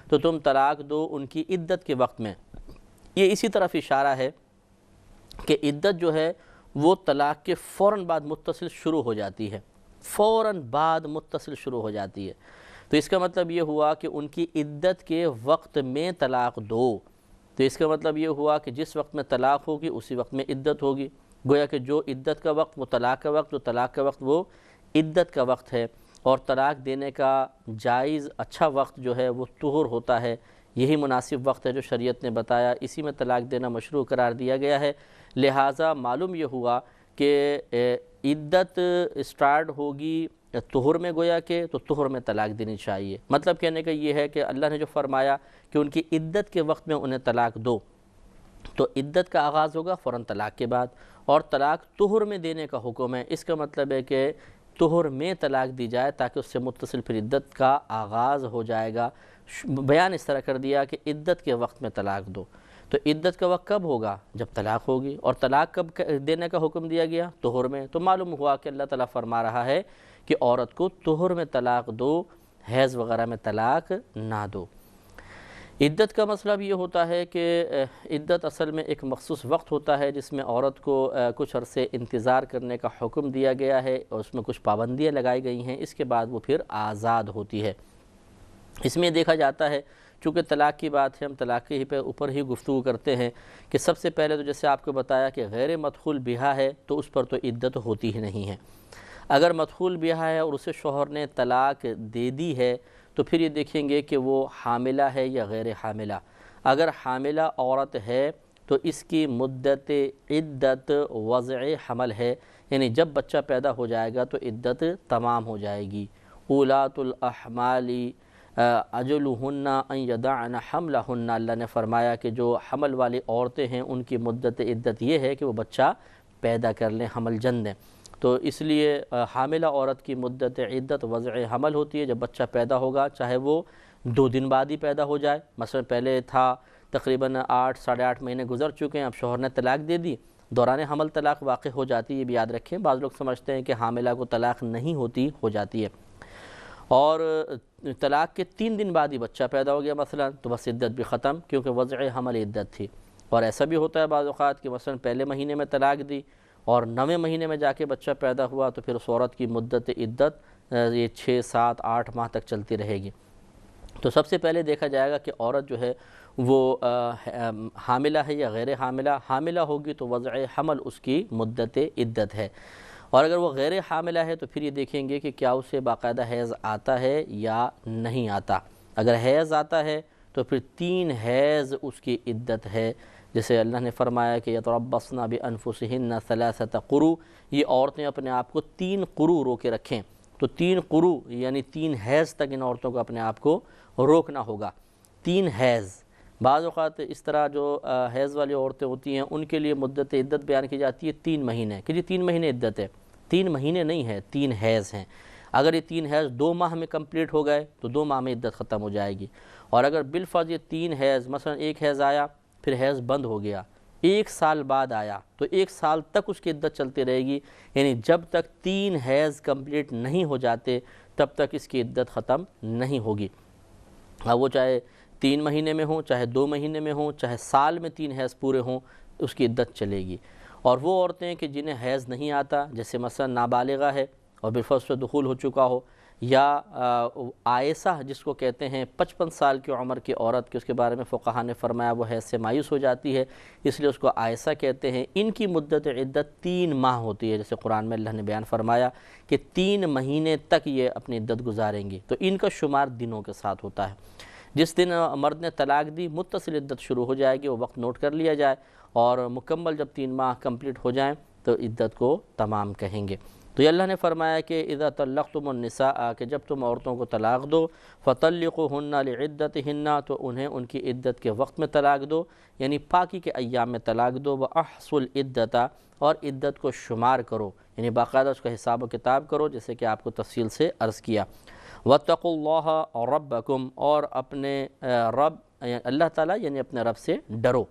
تو تم طلاق دو ان کی عدت کے وقت میں۔ یہ اسی طرف اشارہ ہے کہ عدت جو ہے وہ طلاق کے فوراً بعد متصل شروع ہو جاتی ہے، فوراً بعد متصل شروع ہو جاتی ہے۔ تو اس کا مطلب یہ ہوا کہ ان کی عدت کے وقت میں طلاق دو، تو اس کا مطلب یہ ہوا کہ جس وقت میں طلاق ہوگی اسی وقت میں عدت ہوگی۔ گویا کہ جو عدت کا وقت وہ طلاق کا وقت، جو طلاق کا وقت وہ عدت کا وقت ہے، اور طلاق دینے کا جائز اچھا وقت جو ہے وہ طہر ہوتا ہے، یہی مناسب وقت ہے جو شریعت نے بتایا، اسی میں طلاق دینا مشروع قرار دیا گیا ہے۔ لہٰذا معلوم یہ ہوا کہ عدت سٹارٹ ہوگی طہر میں، گویا کہ تو طہر میں طلاق دینی چاہیے۔ مطلب کہنے کا یہ ہے کہ اللہ نے جو فرمایا کہ ان کی عدت کے وقت میں انہیں طلاق دو، تو عدت کا آغاز ہوگا فوراً طلاق کے بعد، اور طلاق طہر میں دینے کا حکم ہے۔ اس کا مطلب ہے کہ طہر میں طلاق دی جائے تاکہ اس سے متصل پھر عدت کا آغاز ہو جائے گا۔ بیان اس طرح کر دیا کہ عدت کے وقت میں طلاق دو، تو عدت کا وقت کب ہوگا؟ جب طلاق ہوگی۔ اور طلاق کب دینے کا حکم دیا گیا؟ طہر میں۔ تو معلوم ہوا کہ اللہ تعالیٰ فرما رہا ہے کہ عورت کو طہر میں طلاق دو، حیض وغیرہ میں طلاق نہ دو۔ عدت کا مسئلہ بھی یہ ہوتا ہے کہ عدت اصل میں ایک مخصوص وقت ہوتا ہے جس میں عورت کو کچھ عرصے انتظار کرنے کا حکم دیا گیا ہے، اور اس میں کچھ پابندیاں لگائی گئی ہیں، اس کے بعد وہ پھر آزاد ہوتی ہے۔ اس میں دیکھا جاتا ہے چونکہ طلاق کی بات ہے، ہم طلاق کے اوپر ہی گفتگو کرتے ہیں، کہ سب سے پہلے تو جیسے آپ کو بتایا کہ غیر مدخول بیاہ ہے تو اس پر تو عدت ہوتی ہی نہیں ہے۔ اگر مدخول بیاہ ہے اور اسے شوہر نے طلاق دے دی ہے تو پھر یہ دیکھیں گے کہ وہ حاملہ ہے یا غیر حاملہ۔ اگر حاملہ عورت ہے تو اس کی مدت عدت وضع حمل ہے، یعنی جب بچہ پیدا ہو جائے گا تو عدت تمام ہو جائے گی۔ اولاۃ الاحمال اجلہن ان یضعن حملہن، اللہ نے فرمایا کہ جو حمل والی عورتیں ہیں ان کی مدت عدت یہ ہے کہ وہ بچہ پیدا کر لیں، حمل جن دیں۔ تو اس لیے حاملہ عورت کی مدت عدت وضع حمل ہوتی ہے جب بچہ پیدا ہوگا، چاہے وہ 2 دن بعد ہی پیدا ہو جائے، مثلا پہلے تھا تقریباً 8 ساڑھے 8 مہینے گزر چکے ہیں، اب شوہر نے طلاق دے دی، دوران حمل طلاق واقع ہو جاتی ہے، یہ بھی یاد رکھیں۔ بعض لوگ سمجھتے ہیں کہ حاملہ کو طلاق نہیں ہوتی، ہو جاتی ہے، اور طلاق کے 3 دن بعد ہی بچہ پیدا ہو گیا مثلا، تو بس عدت بھی ختم، کیونکہ وضع حمل عدت تھی۔ اور ایسا بھی ہوتا ہے بعض اوقات کہ مثلا پہلے مہینے میں طلاق دی اور 9ویں مہینے میں جا کے بچہ پیدا ہوا، تو پھر اس عورت کی مدت عدت یہ 6 7 8 ماہ تک چلتی رہے گی۔ تو سب سے پہلے دیکھا جائے گا کہ عورت جو ہے وہ حاملہ ہے یا غیر حاملہ۔ حاملہ ہوگی تو وضع حمل اس کی مدت عدت ہے، اور اگر وہ غیر حاملہ ہے تو پھر یہ دیکھیں گے کہ کیا اسے باقاعدہ حیض آتا ہے یا نہیں آتا۔ اگر حیض آتا ہے تو پھر 3 حیض اس کی عدت ہے، جیسے اللہ نے فرمایا کہ یتربصن بانفسہن 3 قروء، یہ عورتیں اپنے آپ کو 3 قروء روکے رکھیں۔ تو 3 قروء یعنی 3 حیض تک ان عورتوں کو اپنے آپ کو روکنا ہوگا۔ 3 حیض، بعض اوقات اس طرح جو حیض والی عورتیں ہوتی ہیں ان کے لیے مدت عدت بیان کی جاتی ہے 3 مہینے، کہ جی 3 مہینے عدت ہے۔ 3 مہینے نہیں ہے، 3 حیض ہیں۔ اگر یہ 3 حیض 2 ماہ میں کمپلیٹ ہو گئے تو 2 ماہ میں عدت ختم ہو جائے گی، اور اگر بالفرض یہ 3 حیض، مثلا 1 حیض آیا پھر حیض بند ہو گیا، 1 سال بعد آیا تو 1 سال تک اس کی عدت چلتی رہے گی، یعنی جب تک 3 حیض کمپلیٹ نہیں ہو جاتے تب تک اس کی عدت ختم نہیں ہوگی۔ اب وہ چاہے 3 مہینے میں ہوں، چاہے 2 مہینے میں ہوں، چاہے سال میں 3 حیض پورے ہوں، اس کی عدت چلے گی۔ اور وہ عورتیں کہ جنہیں حیض نہیں آتا، جیسے مثلا نابالغہ ہے اور بالفرض سے دخول ہو چکا ہو، یا آئسہ جس کو کہتے ہیں 55 سال کی عمر کی عورت کی، اس کے بارے میں فقہا نے فرمایا وہ حیض سے مایوس ہو جاتی ہے، اس لیے اس کو آئسہ کہتے ہیں۔ ان کی مدت عدت 3 ماہ ہوتی ہے، جیسے قرآن میں اللہ نے بیان فرمایا کہ 3 مہینے تک یہ اپنی عدت گزاریں گی، تو ان کا شمار دنوں کے ساتھ ہوتا ہے۔ جس دن مرد نے طلاق دی متصل عدت شروع ہو جائے گی، وہ وقت نوٹ کر لیا جائے، اور مکمل جب 3 ماہ کمپلیٹ ہو جائیں تو عدت کو تمام کہیں گے۔ تو یہ اللہ نے فرمایا کہ اذا طلقتم النساء، کہ جب تم عورتوں کو طلاق دو، فطلقوهن لعدتهن، تو انہیں ان کی عدت کے وقت میں طلاق دو، یعنی پاکی کے ایام میں طلاق دو، واحصوا العدۃ، اور عدت کو شمار کرو، یعنی باقاعدہ اس کا حساب و کتاب کرو، جیسے کہ آپ کو تفصیل سے عرض کیا۔ واتقوا اللہ ربکم، اور اپنے رب اللہ تعالیٰ یعنی اپنے رب سے ڈرو۔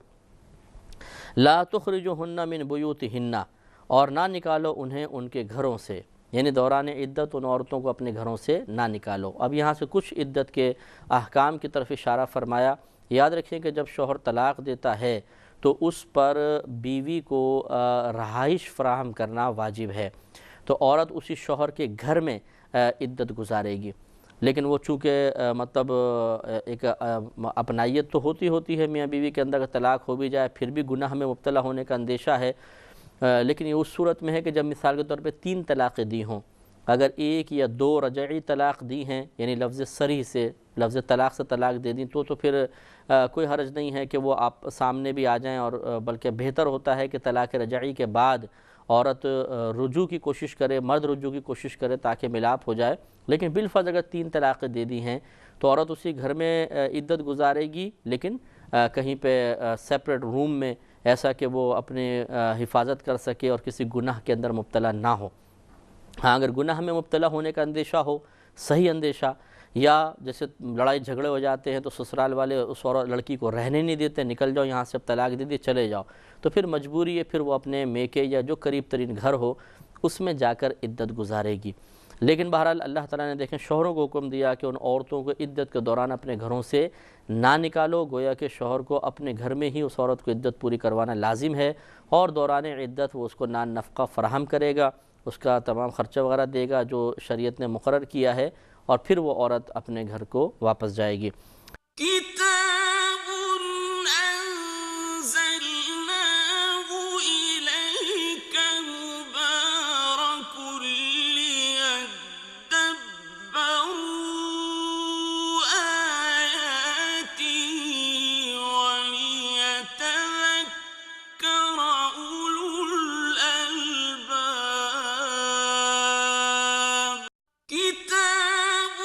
لا تخرجوهن من بیوتهن، اور نہ نکالو انہیں ان کے گھروں سے، یعنی دوران عدت ان عورتوں کو اپنے گھروں سے نہ نکالو۔ اب یہاں سے کچھ عدت کے احکام کی طرف اشارہ فرمایا۔ یاد رکھیں کہ جب شوہر طلاق دیتا ہے تو اس پر بیوی کو رہائش فراہم کرنا واجب ہے، تو عورت اسی شوہر کے گھر میں عدت گزارے گی، لیکن وہ چونکہ مطلب ایک اپنائیت تو ہوتی ہے میاں بیوی کے اندر، اگر طلاق ہو بھی جائے پھر بھی گناہ میں مبتلا ہونے کا اندیشہ ہے، لیکن یہ اس صورت میں ہے کہ جب مثال کے طور پہ 3 طلاقیں دی ہوں، اگر 1 یا 2 رجعی طلاق دی ہیں، یعنی لفظ صریح سے، لفظ طلاق سے طلاق دے دیں، تو پھر کوئی حرج نہیں ہے کہ وہ آپ سامنے بھی آ جائیں، اور بلکہ بہتر ہوتا ہے کہ طلاق رجعی کے بعد عورت رجوع کی کوشش کرے، مرد رجوع کی کوشش کرے تاکہ ملاپ ہو جائے۔ لیکن بالفرض اگر 3 طلاقیں دے دی ہیں تو عورت اسی گھر میں عدت گزارے گی، لیکن کہیں پہ سیپریٹ روم میں، ایسا کہ وہ اپنے حفاظت کر سکے اور کسی گناہ کے اندر مبتلا نہ ہو۔ ہاں اگر گناہ میں مبتلا ہونے کا اندیشہ ہو، صحیح اندیشہ، یا جیسے لڑائی جھگڑے ہو جاتے ہیں تو سسرال والے اس لڑکی کو رہنے نہیں دیتے، نکل جاؤ یہاں سے، اب طلاق دے دی چلے جاؤ، تو پھر مجبوری ہے، پھر وہ اپنے میکے یا جو قریب ترین گھر ہو اس میں جا کر عدت گزارے گی۔ لیکن بہرحال اللہ تعالیٰ نے دیکھیں شوہروں کو حکم دیا کہ ان عورتوں کو عدت کے دوران اپنے گھروں سے نہ نکالو، گویا کہ شوہر کو اپنے گھر میں ہی اس عورت کو عدت پوری کروانا لازم ہے، اور دوران عدت وہ اس کو نان نفقہ فراہم کرے گا، اس کا تمام خرچہ وغیرہ دے گا جو شریعت نے مقرر کیا ہے، اور پھر وہ عورت اپنے گھر کو واپس جائے گی۔ كتاب أنزلناه إليك مبارك ليدبروا آياته وليتذكر أولو الألباب كتاب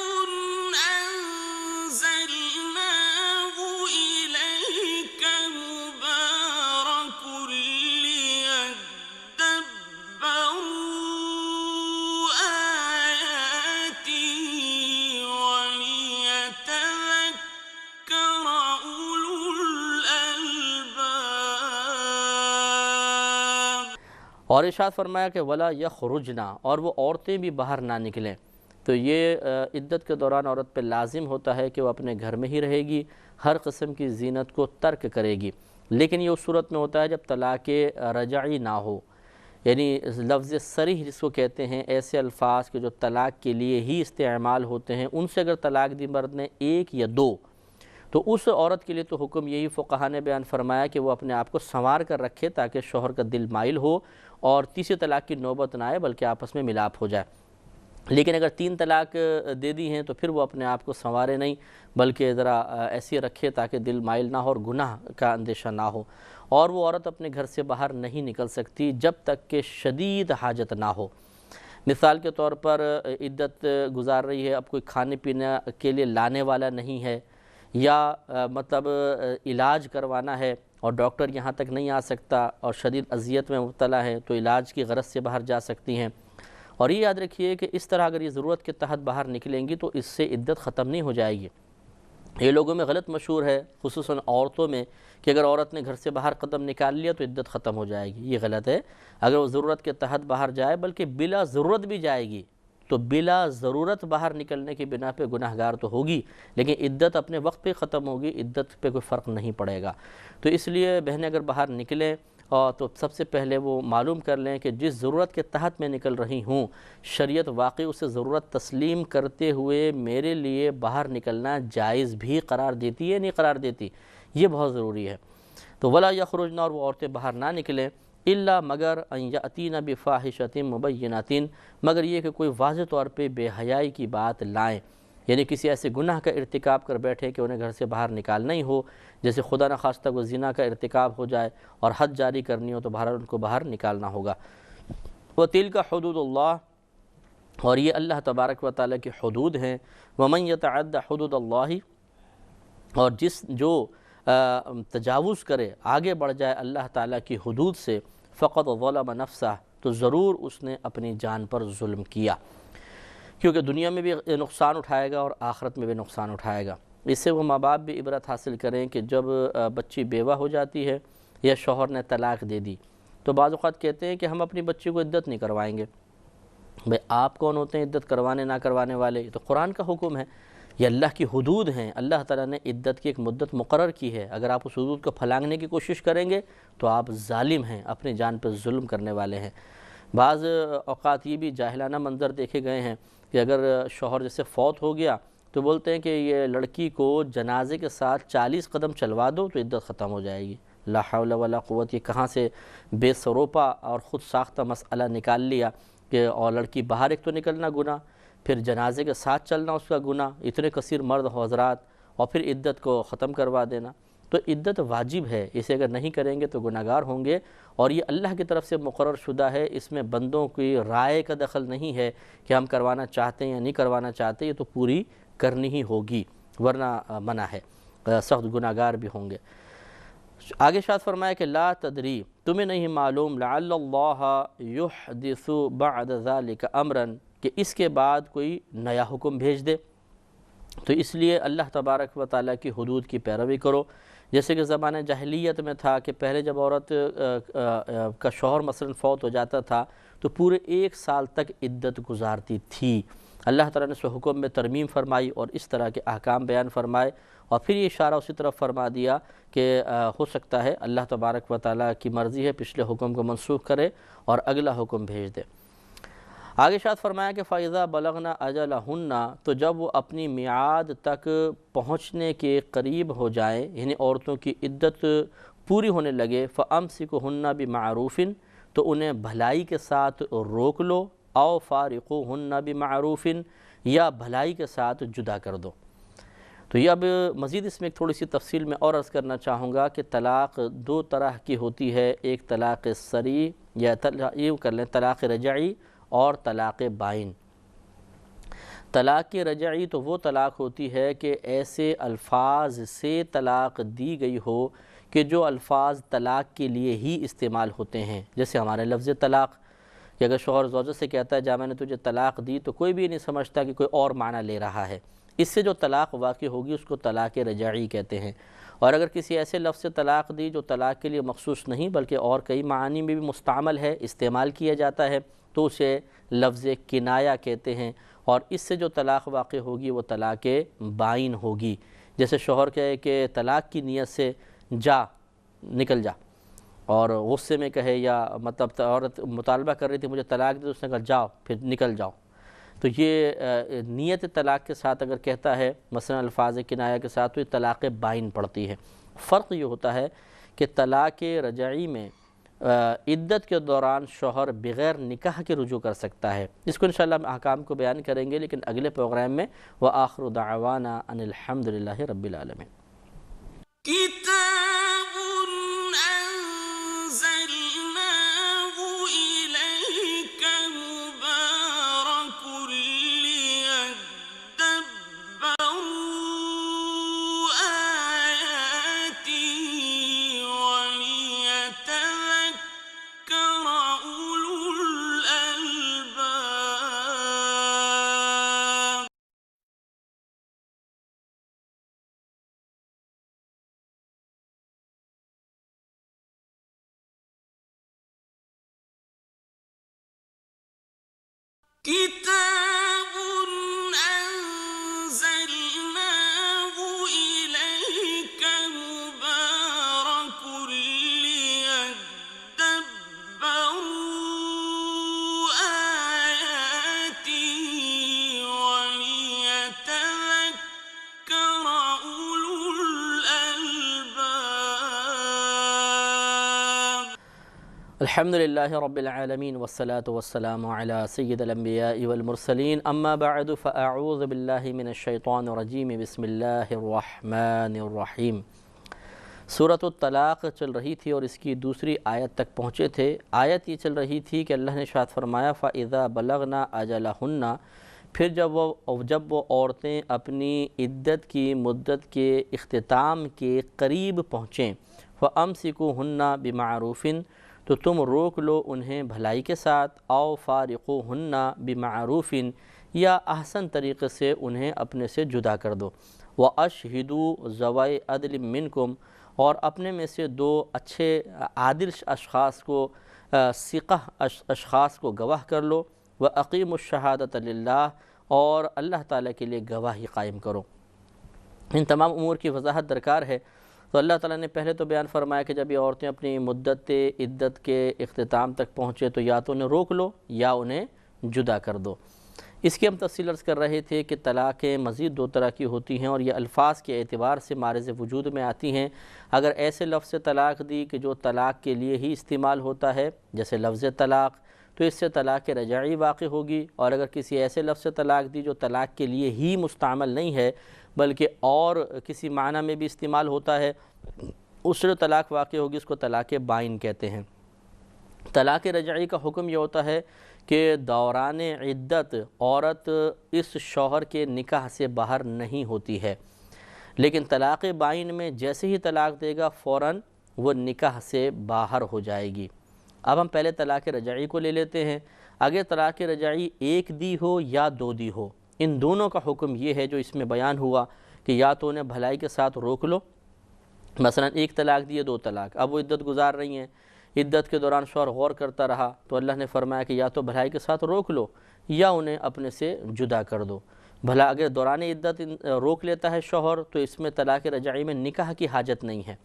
أنزلناه إليك مبارك ليدبروا آياته وليتذكر أولو الألباب۔ اور ارشاد فرمایا کہ ولا یخرجنا، اور وہ عورتیں بھی باہر نہ نکلیں، تو یہ عدت کے دوران عورت پہ لازم ہوتا ہے کہ وہ اپنے گھر میں ہی رہے گی، ہر قسم کی زینت کو ترک کرے گی، لیکن یہ اس صورت میں ہوتا ہے جب طلاق رجعی نہ ہو، یعنی لفظ صریح جس کو کہتے ہیں، ایسے الفاظ کے جو طلاق کے لیے ہی استعمال ہوتے ہیں، ان سے اگر طلاق دی مرد نے 1 یا 2، تو اس عورت کے لیے تو حکم یہی فقہا نے بیان فرمایا کہ وہ اپنے آپ کو سنوار کر رکھے تاکہ شوہر کا دل مائل ہو اور تیسری طلاق کی نوبت نہ آئے بلکہ آپس میں ملاپ ہو جائے۔ لیکن اگر 3 طلاق دے دی ہیں تو پھر وہ اپنے آپ کو سنوارے نہیں، بلکہ ذرا ایسی رکھے تاکہ دل مائل نہ ہو اور گناہ کا اندیشہ نہ ہو، اور وہ عورت اپنے گھر سے باہر نہیں نکل سکتی جب تک کہ شدید حاجت نہ ہو۔ مثال کے طور پر عدت گزار رہی ہے، اب کوئی کھانے پینے کے لیے لانے والا نہیں ہے، یا مطلب علاج کروانا ہے اور ڈاکٹر یہاں تک نہیں آ سکتا اور شدید اذیت میں مبتلا ہے، تو علاج کی غرض سے باہر جا سکتی ہیں۔ اور یہ یاد رکھیے کہ اس طرح اگر یہ ضرورت کے تحت باہر نکلیں گی تو اس سے عدت ختم نہیں ہو جائے گی۔ یہ لوگوں میں غلط مشہور ہے، خصوصاً عورتوں میں، کہ اگر عورت نے گھر سے باہر قدم نکال لیا تو عدت ختم ہو جائے گی۔ یہ غلط ہے، اگر وہ ضرورت کے تحت باہر جائے، بلکہ بلا ضرورت بھی جائے گی، تو بلا ضرورت باہر نکلنے کی بنا پہ گناہ گار تو ہوگی، لیکن عدت اپنے وقت پہ ختم ہوگی، عدت پہ کوئی فرق نہیں پڑے گا۔ تو اس لیے بہنیں اگر باہر نکلیں تو سب سے پہلے وہ معلوم کر لیں کہ جس ضرورت کے تحت میں نکل رہی ہوں شریعت واقعی اسے ضرورت تسلیم کرتے ہوئے میرے لیے باہر نکلنا جائز بھی قرار دیتی ہے نہیں قرار دیتی، یہ بہت ضروری ہے۔ تو ولا یخرجن، اور وہ عورتیں باہر نہ نکلیں، الا مگر ان یاتین بفاحشۃ مبینۃ، مگر یہ کہ کوئی واضح طور پہ بے حیائی کی بات لائیں، یعنی کسی ایسے گناہ کا ارتکاب کر بیٹھے کہ انہیں گھر سے باہر نکالنا ہی ہو، جیسے خدا نخواستہ کو زنا کا ارتکاب ہو جائے اور حد جاری کرنی ہو تو بہرحال ان کو باہر نکالنا ہوگا۔ وَتِلْكَ حُدُودُ اللَّهِ، اور یہ اللہ تبارک و تعالیٰ کی حدود ہیں۔ وَمَنْ يَتَعَدَّ حُدُودَ اللَّهِ، اور جو تجاوز کرے، آگے بڑھ جائے اللہ تعالیٰ کی حدود سے، فقط ظلم نفسہ، تو ضرور اس نے اپنی جان پر ظلم کیا، کیونکہ دنیا میں بھی نقصان اٹھائے گا اور آخرت میں بھی نقصان اٹھائے گا۔ اس سے وہ ماں باپ بھی عبرت حاصل کریں کہ جب بچی بیوہ ہو جاتی ہے یا شوہر نے طلاق دے دی تو بعض اوقات کہتے ہیں کہ ہم اپنی بچی کو عدت نہیں کروائیں گے۔ بھئی آپ کون ہوتے ہیں عدت کروانے نہ کروانے والے؟ یہ تو قرآن کا حکم ہے، یہ اللہ کی حدود ہیں، اللہ تعالیٰ نے عدت کی ایک مدت مقرر کی ہے، اگر آپ اس حدود کو پھلانگنے کی کوشش کریں گے تو آپ ظالم ہیں، اپنی جان پہ ظلم کرنے والے ہیں۔ بعض اوقات یہ بھی جاہلانہ منظر دیکھے گئے ہیں کہ اگر شوہر جیسے فوت ہو گیا تو بولتے ہیں کہ یہ لڑکی کو جنازے کے ساتھ 40 قدم چلوا دو تو عدت ختم ہو جائے گی۔ لا حول ولا قوت، یہ کہاں سے بے سروپا اور خود ساختہ مسئلہ نکال لیا کہ اور لڑکی باہر ایک تو نکلنا گناہ، پھر جنازے کے ساتھ چلنا اس کا گناہ، اتنے کثیر مرد حضرات، اور پھر عدت کو ختم کروا دینا۔ تو عدت واجب ہے، اسے اگر نہیں کریں گے تو گناہگار ہوں گے، اور یہ اللہ کی طرف سے مقرر شدہ ہے، اس میں بندوں کی رائے کا دخل نہیں ہے کہ ہم کروانا چاہتے ہیں یا نہیں کروانا چاہتے، یہ تو پوری کرنی ہی ہوگی ورنہ منع ہے، سخت گناہگار بھی ہوں گے۔ آگے ارشاد فرمایا کہ لا تدری، تمہیں نہیں معلوم، لعل اللہ یحدث بعد ذلک امرا، کہ اس کے بعد کوئی نیا حکم بھیج دے، تو اس لیے اللہ تبارک و تعالیٰ کی حدود کی پیروی کرو۔ جیسے کہ زمانہ جاہلیت میں تھا کہ پہلے جب عورت کا شوہر مثلا فوت ہو جاتا تھا تو پورے 1 سال تک عدت گزارتی تھی۔ اللہ تعالیٰ نے اس حکم میں ترمیم فرمائی اور اس طرح کے احکام بیان فرمائے، اور پھر یہ اشارہ اسی طرف فرما دیا کہ ہو سکتا ہے اللہ تبارک و تعالیٰ کی مرضی ہے پچھلے حکم کو منسوخ کرے اور اگلا حکم بھیج دے۔ آگے ارشاد فرمایا کہ فَإِذَا بَلَغْنَا أَجَلَهُنَّ، تو جب وہ اپنی میعاد تک پہنچنے کے قریب ہو جائیں، یعنی عورتوں کی عدت پوری ہونے لگے، فَأَمْسِكُهُنَّ بِمَعْرُوفٍ، تو انہیں بھلائی کے ساتھ روک لو، أَوْ فَارِقُوهُنَّ بِمَعْرُوفٍ، یا بھلائی کے ساتھ جدا کر دو۔ تو یہ اب مزید اس میں ایک تھوڑی سی تفصیل میں اور عرض کرنا چاہوں گا کہ طلاق 2 طرح کی ہوتی ہے، ایک طلاق صریح، یا یہ کر لیں طلاق رجعی اور طلاق بائن۔ طلاق رجعی تو وہ طلاق ہوتی ہے کہ ایسے الفاظ سے طلاق دی گئی ہو کہ جو الفاظ طلاق کے لیے ہی استعمال ہوتے ہیں، جیسے ہمارے لفظ طلاق، کہ اگر شوہر زوجہ سے کہتا ہے جا میں نے تجھے طلاق دی تو کوئی بھی نہیں سمجھتا کہ کوئی اور معنی لے رہا ہے، اس سے جو طلاق واقع ہوگی اس کو طلاق رجعی کہتے ہیں۔ اور اگر کسی ایسے لفظ سے طلاق دی جو طلاق کے لیے مخصوص نہیں بلکہ اور کئی معانی میں بھی مستعمل ہے، استعمال کیا جاتا ہے، تو اسے لفظ کنایہ کہتے ہیں، اور اس سے جو طلاق واقع ہوگی وہ طلاق بائن ہوگی۔ جیسے شوہر کہے کہ طلاق کی نیت سے جا، نکل جا، اور غصے میں کہے، یا مطلب عورت مطالبہ کر رہی تھی مجھے طلاق دے، تو اس نے کہا جاؤ، پھر نکل جاؤ، تو یہ نیت طلاق کے ساتھ اگر کہتا ہے مثلا الفاظ کنایہ کے ساتھ، تو یہ طلاق بائن پڑتی ہے۔ فرق یہ ہوتا ہے کہ طلاق رجعی میں عدت کے دوران شوہر بغیر نکاح کے رجوع کر سکتا ہے، اس کو انشاءاللہ ہم احکام کو بیان کریں گے لیکن اگلے پروگرام میں۔ وآخر دعوانا ان الحمد للہ رب العالمین۔ كتاب أنزلناه إليك مبارك ليدبروا آياته وليتذكر أولو الألباب۔ كتاب أنزلناه إليك مبارك ليدبروا الحمدللہ رب العالمین والصلاة والسلام علی سید الانبیاء والمرسلین اما بعد فاعوذ باللہ من الشیطان الرجیم بسم اللہ الرحمن الرحیم۔ سورۃ الطلاق چل رہی تھی اور اس کی دوسری آیت تک پہنچے تھے۔ آیت یہ چل رہی تھی کہ اللہ نے ارشاد فرمایا فَإِذَا بَلَغْنَا أَجَلَهُنَّ، پھر جب وہ عورتیں اپنی عدت کی مدت کے اختتام کے قریب پہنچیں فَأَمْسِكُوهُنَّ بِمَعْرُوفٍ، تو تم روک لو انہیں بھلائی کے ساتھ، او فارقوہن بمعروف، یا احسن طریقے سے انہیں اپنے سے جدا کر دو، واشہدوا ذوی عدل منکم، اور اپنے میں سے دو اچھے عادل اشخاص کو ثقہ اشخاص کو گواہ کر لو، واقیموا الشہادۃ للہ، اور اللہ تعالیٰ کے لیے گواہی قائم کرو۔ ان تمام امور کی وضاحت درکار ہے۔ تو اللہ تعالیٰ نے پہلے تو بیان فرمایا کہ جب یہ عورتیں اپنی مدت عدت کے اختتام تک پہنچے تو یا تو انہیں روک لو یا انہیں جدا کر دو۔ اس کی ہم تفصیل عرض کر رہے تھے کہ طلاقیں مزید دو طرح کی ہوتی ہیں اور یہ الفاظ کے اعتبار سے معرض وجود میں آتی ہیں۔ اگر ایسے لفظ سے طلاق دی کہ جو طلاق کے لیے ہی استعمال ہوتا ہے، جیسے لفظ طلاق، تو اس سے طلاق رجعی واقع ہوگی، اور اگر کسی ایسے لفظ سے طلاق دی جو طلاق کے لیے ہی مستعمل نہیں ہے بلکہ اور کسی معنی میں بھی استعمال ہوتا ہے، اس سے جو طلاق واقع ہوگی اس کو طلاق بائن کہتے ہیں۔ طلاق رجعی کا حکم یہ ہوتا ہے کہ دوران عدت عورت اس شوہر کے نکاح سے باہر نہیں ہوتی ہے، لیکن طلاق بائن میں جیسے ہی طلاق دے گا فوراً وہ نکاح سے باہر ہو جائے گی۔ اب ہم پہلے طلاق رجعی کو لے لیتے ہیں۔ اگر طلاق رجعی ایک دی ہو یا دو دی ہو، ان دونوں کا حکم یہ ہے جو اس میں بیان ہوا کہ یا تو انہیں بھلائی کے ساتھ روک لو، مثلا ایک طلاق دیے دو طلاق، اب وہ عدت گزار رہی ہیں، عدت کے دوران شوہر غور کرتا رہا تو اللہ نے فرمایا کہ یا تو بھلائی کے ساتھ روک لو یا انہیں اپنے سے جدا کر دو۔ بھلا اگر دوران عدت روک لیتا ہے شوہر تو اس میں طلاق رجعی میں نکاح کی حاجت نہیں ہے،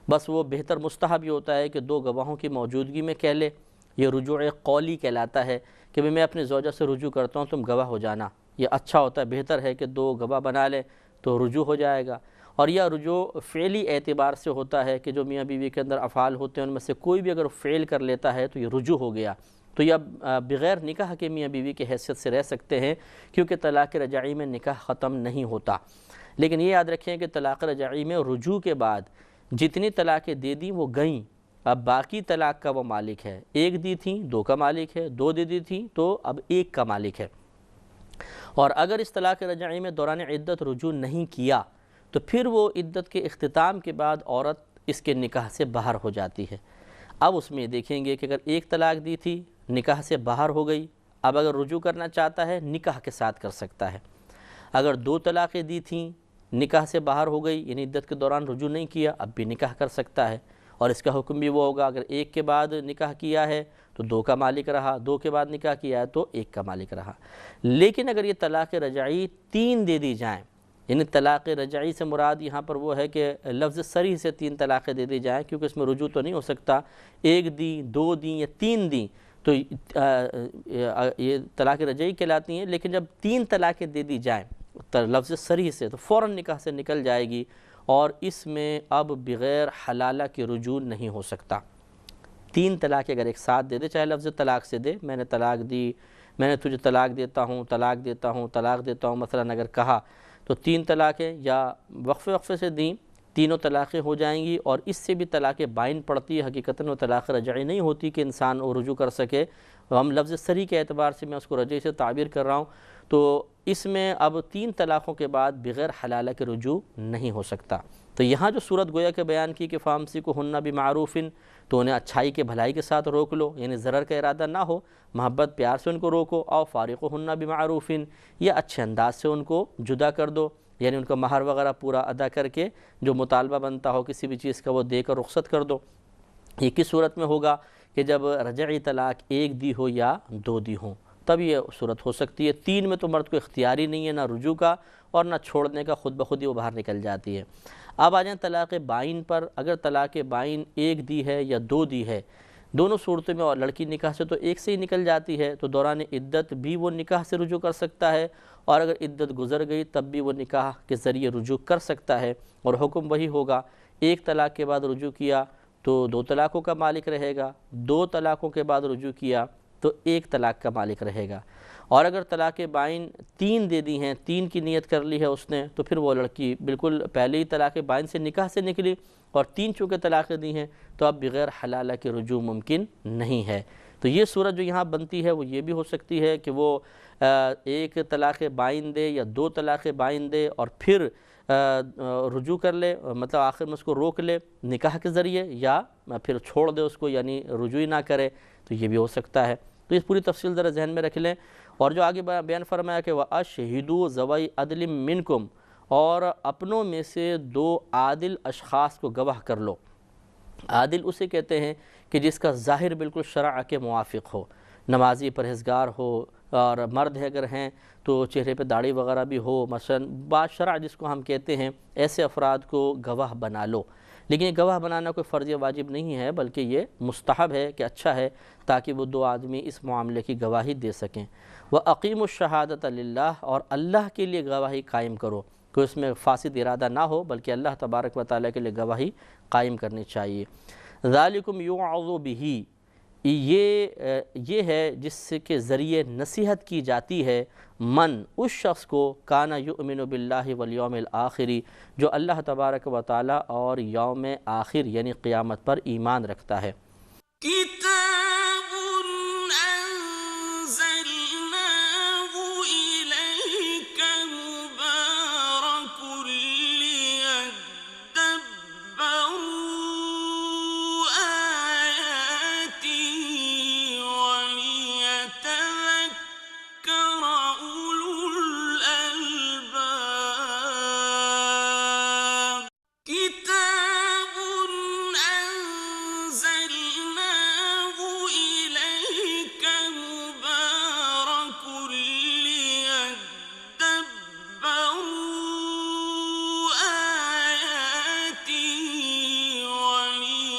بس وہ بہتر مستحب یہ ہوتا ہے کہ دو گواہوں کی موجودگی میں کہہ لے۔ یہ رجوع قولی کہلاتا ہے کہ میں اپنی زوجہ سے رجوع کرتا ہوں، تم گواہ ہو جانا۔ یہ اچھا ہوتا ہے، بہتر ہے کہ دو گواہ بنا لے تو رجوع ہو جائے گا۔ اور یہ رجوع فعلی اعتبار سے ہوتا ہے کہ جو میاں بیوی کے اندر افعال ہوتے ہیں ان میں سے کوئی بھی اگر فعل کر لیتا ہے تو یہ رجوع ہو گیا، تو یہ بغیر نکاح کے میاں بیوی کی حیثیت سے رہ سکتے ہیں، کیونکہ طلاق رجعی میں نکاح ختم نہیں ہوتا۔ لیکن یہ یاد رکھیں کہ طلاق رجعی میں رجوع کے بعد جتنی طلاقیں دے دیں وہ گئیں، اب باقی طلاق کا وہ مالک ہے۔ ایک دی تھیں دو کا مالک ہے، دو دے دی تھیں تو اب ایک کا مالک ہے۔ اور اگر اس طلاق رجعی میں دوران عدت رجوع نہیں کیا تو پھر وہ عدت کے اختتام کے بعد عورت اس کے نکاح سے باہر ہو جاتی ہے۔ اب اس میں دیکھیں گے کہ اگر ایک طلاق دی تھی نکاح سے باہر ہو گئی، اب اگر رجوع کرنا چاہتا ہے نکاح کے ساتھ کر سکتا ہے۔ اگر دو طلاقیں دی تھیں نکاح سے باہر ہو گئی یعنی عدت کے دوران رجوع نہیں کیا، اب بھی نکاح کر سکتا ہے، اور اس کا حکم بھی وہ ہوگا اگر ایک کے بعد نکاح کیا ہے تو دو کا مالک رہا، دو کے بعد نکاح کیا ہے تو ایک کا مالک رہا۔ لیکن اگر یہ طلاق رجعی تین دے دی جائیں، یعنی طلاق رجعی سے مراد یہاں پر وہ ہے کہ لفظ صریح سے تین طلاقیں دے دی جائیں، کیونکہ اس میں رجوع تو نہیں ہو سکتا، ایک دی دو دی یا تین دی تو یہ طلاق رجعی کہلاتی ہیں۔ لیکن جب تین طلاقیں دے دی جائیں لفظ صریح سے تو فوراً نکاح سے نکل جائے گی، اور اس میں اب بغیر حلالہ کے رجوع نہیں ہو سکتا۔ تین طلاق اگر ایک ساتھ دے دے، چاہے لفظ طلاق سے دے، میں نے طلاق دی، میں نے تجھے طلاق دیتا ہوں، طلاق دیتا ہوں، طلاق دیتا ہوں، مثلا اگر کہا تو تین طلاقیں یا وقفے سے دیں، تینوں طلاقیں ہو جائیں گی، اور اس سے بھی طلاق بائن پڑتی ہے۔ حقیقتاً وہ طلاق رجعی نہیں ہوتی کہ انسان وہ رجوع کر سکے، ہم لفظ صریح کے اعتبار سے میں اس کو رجعی سے تعبیر کر رہا ہوں، تو اس میں اب تین طلاقوں کے بعد بغیر حلالہ کے رجوع نہیں ہو سکتا۔ تو یہاں جو صورت گویا کے بیان کی کہ فَامْسِكُوهُنَّ بِمَعْرُوفٍ، تو انہیں اچھائی کے بھلائی کے ساتھ روک لو، یعنی ضرر کا ارادہ نہ ہو، محبت پیار سے ان کو روکو، او فارقوهن بمعروف، یا اچھے انداز سے ان کو جدا کر دو، یعنی ان کا مہر وغیرہ پورا ادا کر کے جو مطالبہ بنتا ہو کسی بھی چیز کا وہ دے کر رخصت کر دو۔ یہ کس صورت میں ہوگا کہ جب رجعی طلاق ایک دی ہو یا دو دی ہوں، تب یہ صورت ہو سکتی ہے۔ تین میں تو مرد کو اختیاری نہیں ہے نہ رجوع کا اور نہ چھوڑنے کا، خود بخود ہی وہ باہر نکل جاتی ہے۔ اب آ جائیں طلاق بائن پر۔ اگر طلاق بائن ایک دی ہے یا دو دی ہے، دونوں صورتوں میں، اور لڑکی نکاح سے تو ایک سے ہی نکل جاتی ہے، تو دوران عدت بھی وہ نکاح سے رجوع کر سکتا ہے، اور اگر عدت گزر گئی تب بھی وہ نکاح کے ذریعے رجوع کر سکتا ہے، اور حکم وہی ہوگا۔ ایک طلاق کے بعد رجوع کیا تو 2 طلاقوں کا مالک رہے گا، 2 طلاقوں کے بعد رجوع کیا تو 1 طلاق کا مالک رہے گا، اور اگر طلاق بائن 3 دے دی ہیں، 3 کی نیت کر لی ہے اس نے، تو پھر وہ لڑکی بالکل پہلے ہی طلاق بائن سے نکاح سے نکلی اور 3 چونکہ طلاقیں دی ہیں تو اب بغیر حلالہ کے رجوع ممکن نہیں ہے۔ تو یہ صورت جو یہاں بنتی ہے وہ یہ بھی ہو سکتی ہے کہ وہ 1 طلاق بائن دے یا 2 طلاق بائن دے اور پھر رجوع کر لے، مطلب آخر میں اس کو روک لے نکاح کے ذریعے، یا پھر چھوڑ دے اس کو، یعنی رجوع ہی نہ کرے، تو یہ بھی ہو سکتا ہے۔ تو اس پوری تفصیل ذرا ذہن میں رکھ لیں۔ اور جو آگے بیان فرمایا کہ وَأَشْهِدُوا ذَوَيْ عَدْلٍ مِّنْكُمْ، اور اپنوں میں سے 2 عادل اشخاص کو گواہ کر لو۔ عادل اسے کہتے ہیں کہ جس کا ظاہر بالکل شرع کے موافق ہو، نمازی پرہیزگار ہو، اور مرد ہے اگر ہیں تو چہرے پہ داڑھی وغیرہ بھی ہو، مثلا باشرع جس کو ہم کہتے ہیں، ایسے افراد کو گواہ بنا لو۔ لیکن یہ گواہ بنانا کوئی فرض واجب نہیں ہے، بلکہ یہ مستحب ہے کہ اچھا ہے، تاکہ وہ 2 آدمی اس معاملے کی گواہی دے سکیں۔ وَأَقِيمُوا الشَّهَادَةَ لِلَّهِ، اور اللہ کے لیے گواہی قائم کرو، کہ اس میں فاسد ارادہ نہ ہو، بلکہ اللہ تبارک و تعالیٰ کے لیے گواہی قائم کرنی چاہیے۔ ذَلِكُمْ يُوعَظُ بِهِ، یہ ہے جس کے ذریعے نصیحت کی جاتی ہے، من اس شخص کو کانا یؤمن باللہ والیوم الآخر، جو اللہ تبارک و تعالیٰ اور یوم آخر یعنی قیامت پر ایمان رکھتا ہے۔ كتاب أنزلناه إليك مبارك ليدبروا آياته وليتذكر أولو الألباب كتاب أنزلناه إليك مبارك ليدبروا آياته وليتذكر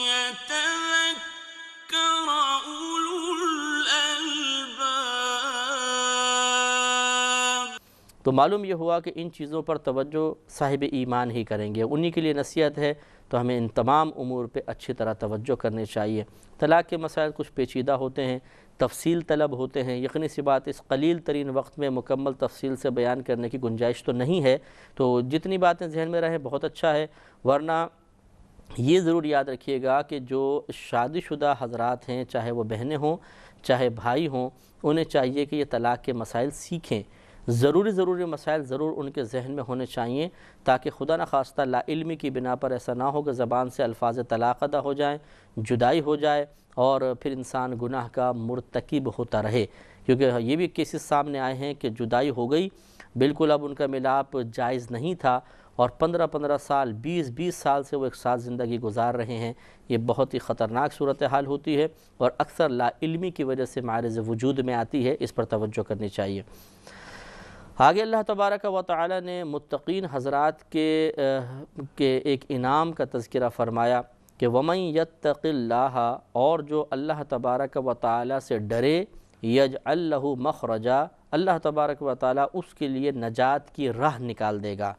أولو الألباب۔ تو معلوم یہ ہوا کہ ان چیزوں پر توجہ صاحب ایمان ہی کریں گے، انہی کے لیے نصیحت ہے، تو ہمیں ان تمام امور پہ اچھی طرح توجہ کرنی چاہیے۔ طلاق کے مسائل کچھ پیچیدہ ہوتے ہیں، تفصیل طلب ہوتے ہیں، یقینی سی بات اس قلیل ترین وقت میں مکمل تفصیل سے بیان کرنے کی گنجائش تو نہیں ہے، تو جتنی باتیں ذہن میں رہیں بہت اچھا ہے، ورنہ یہ ضرور یاد رکھیے گا کہ جو شادی شدہ حضرات ہیں، چاہے وہ بہنیں ہوں چاہے بھائی ہوں، انہیں چاہیے کہ یہ طلاق کے مسائل سیکھیں، ضروری مسائل ضرور ان کے ذہن میں ہونے چاہیے، تاکہ خدا نخواستہ لا علمی کی بنا پر ایسا نہ ہو کہ زبان سے الفاظ طلاق ادا ہو جائیں، جدائی ہو جائے، اور پھر انسان گناہ کا مرتکب ہوتا رہے، کیونکہ یہ بھی کیسز سامنے آئے ہیں کہ جدائی ہو گئی، بالکل اب ان کا ملاپ جائز نہیں تھا، اور 15 سال 20 سال سے وہ ایک ساتھ زندگی گزار رہے ہیں۔ یہ بہت ہی خطرناک صورتحال ہوتی ہے، اور اکثر لا علمی کی وجہ سے معرض وجود میں آتی ہے، اس پر توجہ کرنی چاہیے۔ آگے اللہ تبارک و تعالی نے متقین حضرات کے ایک انعام کا تذکرہ فرمایا کہ وَمَن يَتَّقِ اللَّهَ، اور جو اللہ تبارک و تعالی سے ڈرے، يَجْعَلْ لَهُ مَخْرَجًا، اللہ تبارک و تعالی اس کے لیے نجات کی راہ نکال دے گا،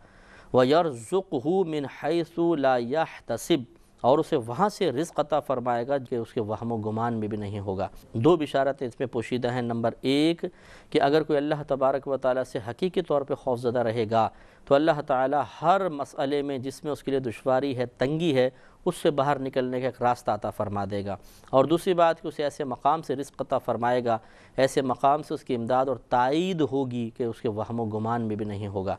وَيَرْزُقْهُ مِنْ حَيْثُ لَا يَحْتَسِبْ، اور اسے وہاں سے رزق عطا فرمائے گا کہ اس کے وہم و گمان میں بھی نہیں ہوگا۔ 2 بشارتیں اس میں پوشیدہ ہیں۔ نمبر 1 کہ اگر کوئی اللہ تبارک و تعالیٰ سے حقیقی طور پہ خوفزدہ رہے گا تو اللہ تعالیٰ ہر مسئلے میں جس میں اس کے لیے دشواری ہے، تنگی ہے، اس سے باہر نکلنے کا ایک راستہ عطا فرما دے گا، اور دوسری بات کہ اسے ایسے مقام سے رزق عطا فرمائے گا، ایسے مقام سے اس کی امداد اور تائید ہوگی کہ اس کے وہم و گمان میں بھی نہیں ہوگا۔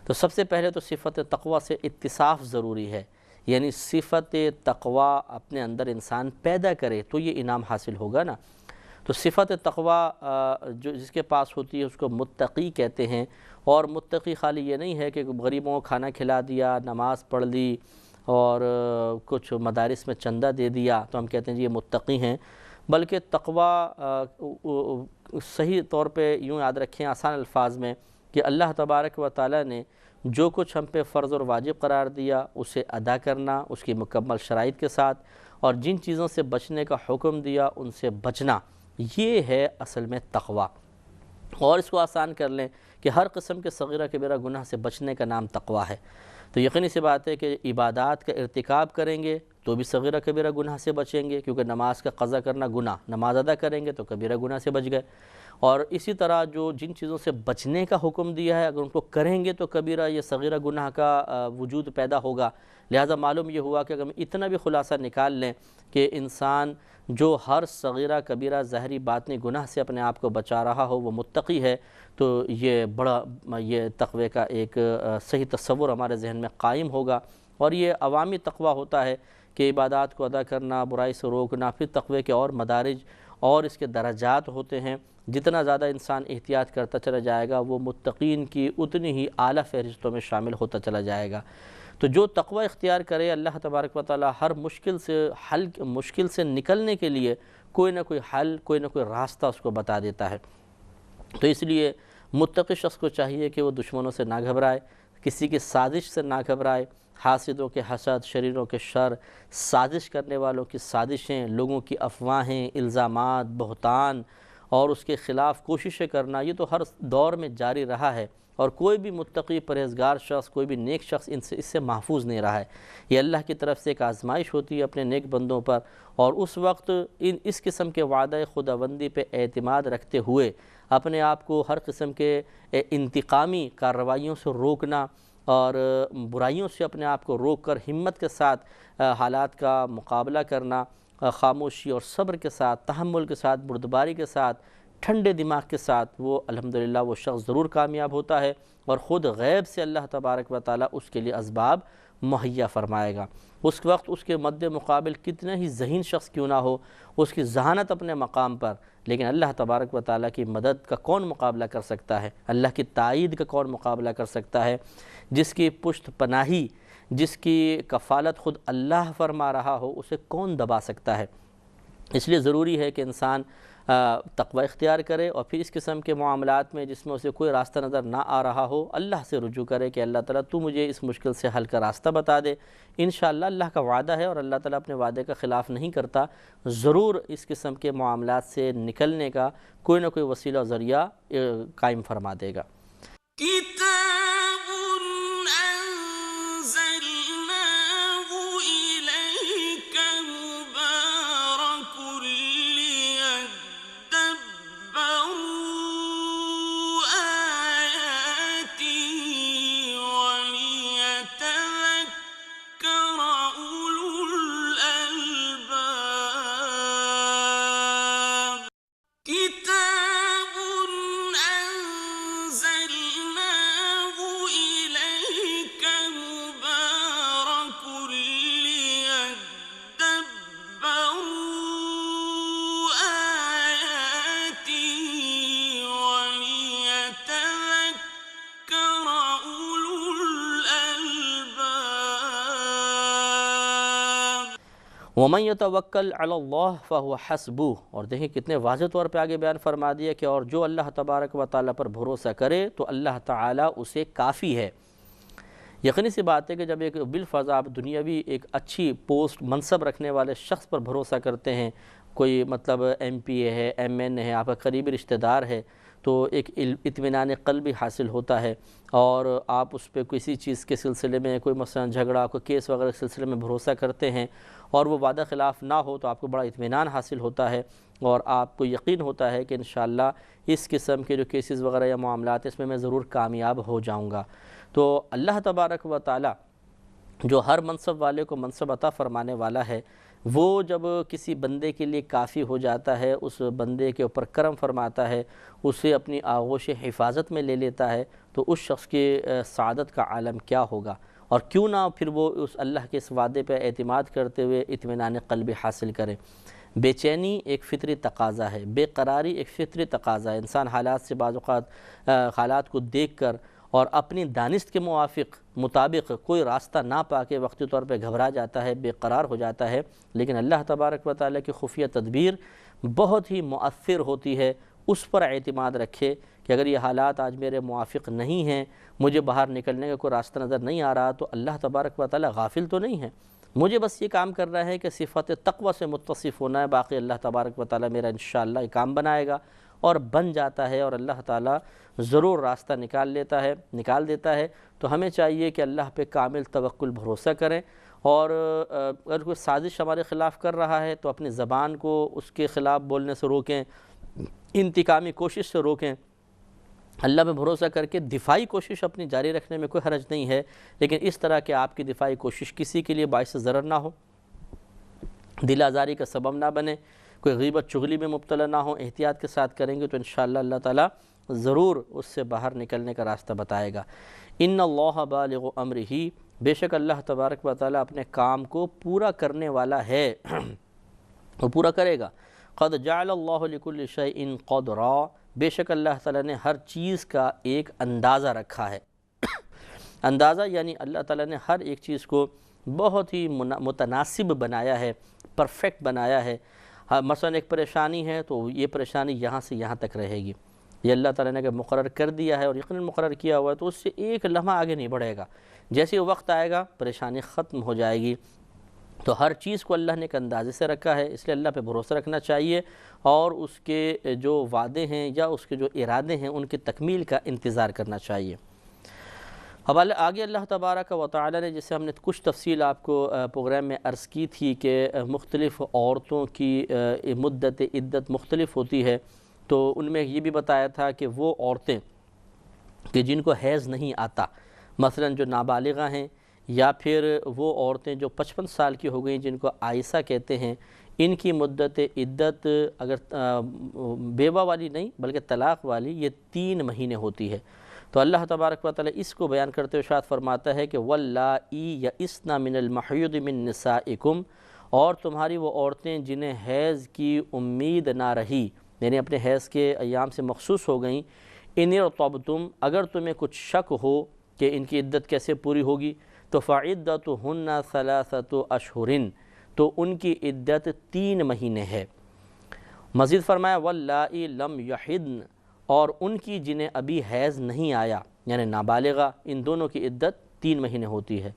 تو سب سے پہلے تو صفت تقوی سے اتصاف ضروری ہے، یعنی صفت تقوی اپنے اندر انسان پیدا کرے تو یہ انعام حاصل ہوگا نا۔ تو صفت تقوی جو جس کے پاس ہوتی ہے اس کو متقی کہتے ہیں، اور متقی خالی یہ نہیں ہے کہ غریبوں کو کھانا کھلا دیا، نماز پڑھ لی اور کچھ مدارس میں چندہ دے دیا تو ہم کہتے ہیں جی یہ متقی ہیں، بلکہ تقوی صحیح طور پہ یوں یاد رکھیں آسان الفاظ میں کہ اللہ تبارک و تعالیٰ نے جو کچھ ہم پہ فرض اور واجب قرار دیا اسے ادا کرنا اس کی مکمل شرائط کے ساتھ، اور جن چیزوں سے بچنے کا حکم دیا ان سے بچنا، یہ ہے اصل میں تقوی۔ اور اس کو آسان کر لیں کہ ہر قسم کے صغیرہ کبیرہ گناہ سے بچنے کا نام تقوی ہے۔ تو یقینی سی بات ہے کہ عبادات کا ارتکاب کریں گے تو بھی صغیرہ کبیرہ گناہ سے بچیں گے، کیونکہ نماز کا قضا کرنا گناہ، نماز ادا کریں گے تو کبیرہ گناہ سے بچ گئے۔ اور اسی طرح جو جن چیزوں سے بچنے کا حکم دیا ہے اگر ان کو کریں گے تو کبیرہ یا صغیرہ گناہ کا وجود پیدا ہوگا۔ لہٰذا معلوم یہ ہوا کہ اگر ہم اتنا بھی خلاصہ نکال لیں کہ انسان جو ہر صغیرہ کبیرہ ظاہری باطنی گناہ سے اپنے آپ کو بچا رہا ہو وہ متقی ہے، تو یہ تقوی کا ایک صحیح تصور ہمارے ذہن میں قائم ہوگا۔ اور یہ عوامی تقوی ہوتا ہے کہ عبادات کو ادا کرنا، برائی سے روکنا، پھر تقوی کے اور مدارج اور اس کے درجات ہوتے ہیں۔ جتنا زیادہ انسان احتیاط کرتا چلا جائے گا وہ متقین کی اتنی ہی اعلیٰ فہرستوں میں شامل ہوتا چلا جائے گا۔ تو جو تقوی اختیار کرے اللہ تبارک و تعالی ہر مشکل سے نکلنے کے لیے کوئی نہ کوئی حل، کوئی نہ کوئی راستہ اس کو بتا دیتا ہے۔ تو اس لیے متقی شخص کو چاہیے کہ وہ دشمنوں سے نہ گھبرائے، کسی کی سازش سے نہ گھبرائے، حاسدوں کے حسد، شریروں کے شر، سازش کرنے والوں کی سازشیں، لوگوں کی افواہیں، الزامات، بہتان اور اس کے خلاف کوششیں کرنا، یہ تو ہر دور میں جاری رہا ہے، اور کوئی بھی متقی پرہیزگار شخص، کوئی بھی نیک شخص اس سے محفوظ نہیں رہا ہے۔ یہ اللہ کی طرف سے ایک آزمائش ہوتی ہے اپنے نیک بندوں پر، اور اس وقت اس قسم کے وعدہ خداوندی پہ اعتماد رکھتے ہوئے اپنے آپ کو ہر قسم کے انتقامی کارروائیوں سے روکنا اور برائیوں سے اپنے آپ کو روک کر ہمت کے ساتھ حالات کا مقابلہ کرنا، خاموشی اور صبر کے ساتھ، تحمل کے ساتھ، بردباری کے ساتھ، ٹھنڈے دماغ کے ساتھ، وہ الحمدللہ وہ شخص ضرور کامیاب ہوتا ہے، اور خود غیب سے اللہ تبارک و تعالی اس کے لیے اسباب مہیا فرمائے گا۔ اس وقت اس کے مد مقابل کتنا ہی ذہین شخص کیوں نہ ہو، اس کی ذہانت اپنے مقام پر، لیکن اللہ تبارک و تعالیٰ کی مدد کا کون مقابلہ کر سکتا ہے، اللہ کی تائید کا کون مقابلہ کر سکتا ہے، جس کی پشت پناہی، جس کی کفالت خود اللہ فرما رہا ہو، اسے کون دبا سکتا ہے۔ اس لیے ضروری ہے کہ انسان تقوی اختیار کرے، اور پھر اس قسم کے معاملات میں جس میں اسے کوئی راستہ نظر نہ آ رہا ہو اللہ سے رجوع کرے کہ اللہ تعالیٰ تو مجھے اس مشکل سے حل کا راستہ بتا دے۔ انشاءاللہ اللہ کا وعدہ ہے اور اللہ تعالیٰ اپنے وعدے کا خلاف نہیں کرتا، ضرور اس قسم کے معاملات سے نکلنے کا کوئی نہ کوئی وسیلہ و ذریعہ قائم فرما دے گا۔ كتاب أنزلناه إليك مبارك ليدبروا آياته وليتذكر أولو الألباب كتاب أنزلناه إليك مبارك ليدبروا آياته وليتذكر أولو الألباب وَمَن يَتَوَكَّلْ عَلَى اللَّهِ فَهُوَ حَسْبُهُ، اور دیکھیں کتنے واضح طور پہ آگے بیان فرما دیا کہ اور جو اللہ تبارک و تعالیٰ پر بھروسہ کرے تو اللہ تعالیٰ اسے کافی ہے۔ یقینی سی بات ہے کہ جب ایک بالفضا آپ دنیاوی ایک اچھی پوسٹ منصب رکھنے والے شخص پر بھروسہ کرتے ہیں، کوئی مطلب ایم پی اے ہے، ایم این اے ہے، آپ کا قریبی رشتہ دار ہے، تو ایک اطمینان قلبی حاصل ہوتا ہے، اور آپ اس پہ کسی چیز کے سلسلے میں کوئی مثلا جھگڑا، کوئی کیس وغیرہ کے سلسلے میں بھروسہ کرتے ہیں اور وہ وعدہ خلاف نہ ہو تو آپ کو بڑا اطمینان حاصل ہوتا ہے، اور آپ کو یقین ہوتا ہے کہ انشاءاللہ اس قسم کے جو کیسز وغیرہ یا معاملات اس میں میں ضرور کامیاب ہو جاؤں گا۔ تو اللہ تبارک و تعالی جو ہر منصب والے کو منصب عطا فرمانے والا ہے، وہ جب کسی بندے کے لیے کافی ہو جاتا ہے، اس بندے کے اوپر کرم فرماتا ہے، اسے اپنی آغوش حفاظت میں لے لیتا ہے، تو اس شخص کی سعادت کا عالم کیا ہوگا، اور کیوں نہ پھر وہ اس اللہ کے اس وعدے پہ اعتماد کرتے ہوئے اطمینان قلبی حاصل کرے۔ بے چینی ایک فطری تقاضا ہے، بے قراری ایک فطری تقاضا ہے۔ انسان حالات سے بعض اوقات حالات کو دیکھ کر اور اپنی دانست کے مطابق کوئی راستہ نہ پا کے وقتی طور پہ گھبرا جاتا ہے، بے قرار ہو جاتا ہے، لیکن اللہ تبارک و تعالیٰ کی خفیہ تدبیر بہت ہی مؤثر ہوتی ہے۔ اس پر اعتماد رکھے کہ اگر یہ حالات آج میرے موافق نہیں ہیں، مجھے باہر نکلنے کا کوئی راستہ نظر نہیں آ رہا، تو اللہ تبارک و تعالیٰ غافل تو نہیں ہے، مجھے بس یہ کام کرنا ہے کہ صفت تقوی سے متصف ہونا ہے، باقی اللہ تبارک و تعالیٰ میرا انشاءاللہ یہ کام بنائے گا، اور بن جاتا ہے، اور اللہ تعالیٰ ضرور راستہ نکال دیتا ہے۔ تو ہمیں چاہیے کہ اللہ پہ کامل توکل بھروسہ کریں، اور اگر کوئی سازش ہمارے خلاف کر رہا ہے تو اپنی زبان کو اس کے خلاف بولنے سے روکیں، انتقامی کوشش سے روکیں، اللہ پہ بھروسہ کر کے دفاعی کوشش اپنی جاری رکھنے میں کوئی حرج نہیں ہے، لیکن اس طرح کہ آپ کی دفاعی کوشش کسی کے لیے باعث ضرر نہ ہو، دل آزاری کا سبب نہ بنے، کوئی غیبت چغلی میں مبتلا نہ ہو، احتیاط کے ساتھ کریں گے تو انشاءاللہ اللہ تعالیٰ ضرور اس سے باہر نکلنے کا راستہ بتائے گا۔ ان اللہ بالغ امرہ، بے شک اللہ تبارک و تعالیٰ اپنے کام کو پورا کرنے والا ہے، وہ پورا کرے گا۔ قد جعل اللہ لکل شیء قدرا، بے شک اللہ تعالیٰ نے ہر چیز کا ایک اندازہ رکھا ہے۔ اندازہ یعنی اللہ تعالیٰ نے ہر ایک چیز کو بہت ہی متناسب بنایا ہے، پرفیکٹ بنایا ہے۔ مثلا ایک پریشانی ہے تو یہ پریشانی یہاں سے یہاں تک رہے گی، یہ اللہ تعالیٰ نے اگر مقرر کر دیا ہے اور یقیناً مقرر کیا ہوا ہے تو اس سے ایک لمحہ آگے نہیں بڑھے گا، جیسے ہی وقت آئے گا پریشانی ختم ہو جائے گی۔ تو ہر چیز کو اللہ نے ایک اندازے سے رکھا ہے، اس لیے اللہ پہ بھروسہ رکھنا چاہیے اور اس کے جو وعدے ہیں یا اس کے جو ارادے ہیں ان کی تکمیل کا انتظار کرنا چاہیے۔ اب آگے اللہ تبارک و تعالی نے، جسے ہم نے کچھ تفصیل آپ کو پروگرام میں عرض کی تھی کہ مختلف عورتوں کی مدت عدت مختلف ہوتی ہے، تو ان میں یہ بھی بتایا تھا کہ وہ عورتیں کہ جن کو حیض نہیں آتا، مثلا جو نابالغہ ہیں، یا پھر وہ عورتیں جو 55 سال کی ہو گئیں جن کو عائسہ کہتے ہیں، ان کی مدت عدت اگر بیوہ والی نہیں بلکہ طلاق والی یہ 3 مہینے ہوتی ہے۔ تو اللہ تبارک و تعالی اس کو بیان کرتے ہوئے ارشاد فرماتا ہے کہ واللائی یئسن من المحیض من نسائکم، اور تمہاری وہ عورتیں جنہیں حیض کی امید نہ رہی، یعنی اپنے حیض کے ایام سے مخصوص ہو گئیں، ان ارتبتم، اگر تمہیں کچھ شک ہو کہ ان کی عدت کیسے پوری ہوگی، تو فعدتہن 3 اشہر، تو ان کی عدت 3 مہینے ہے۔ مزید فرمایا واللائی لم یحضن، اور ان کی جنہیں ابھی حیض نہیں آیا یعنی نابالغہ، ان دونوں کی عدت 3 مہینے ہوتی ہے۔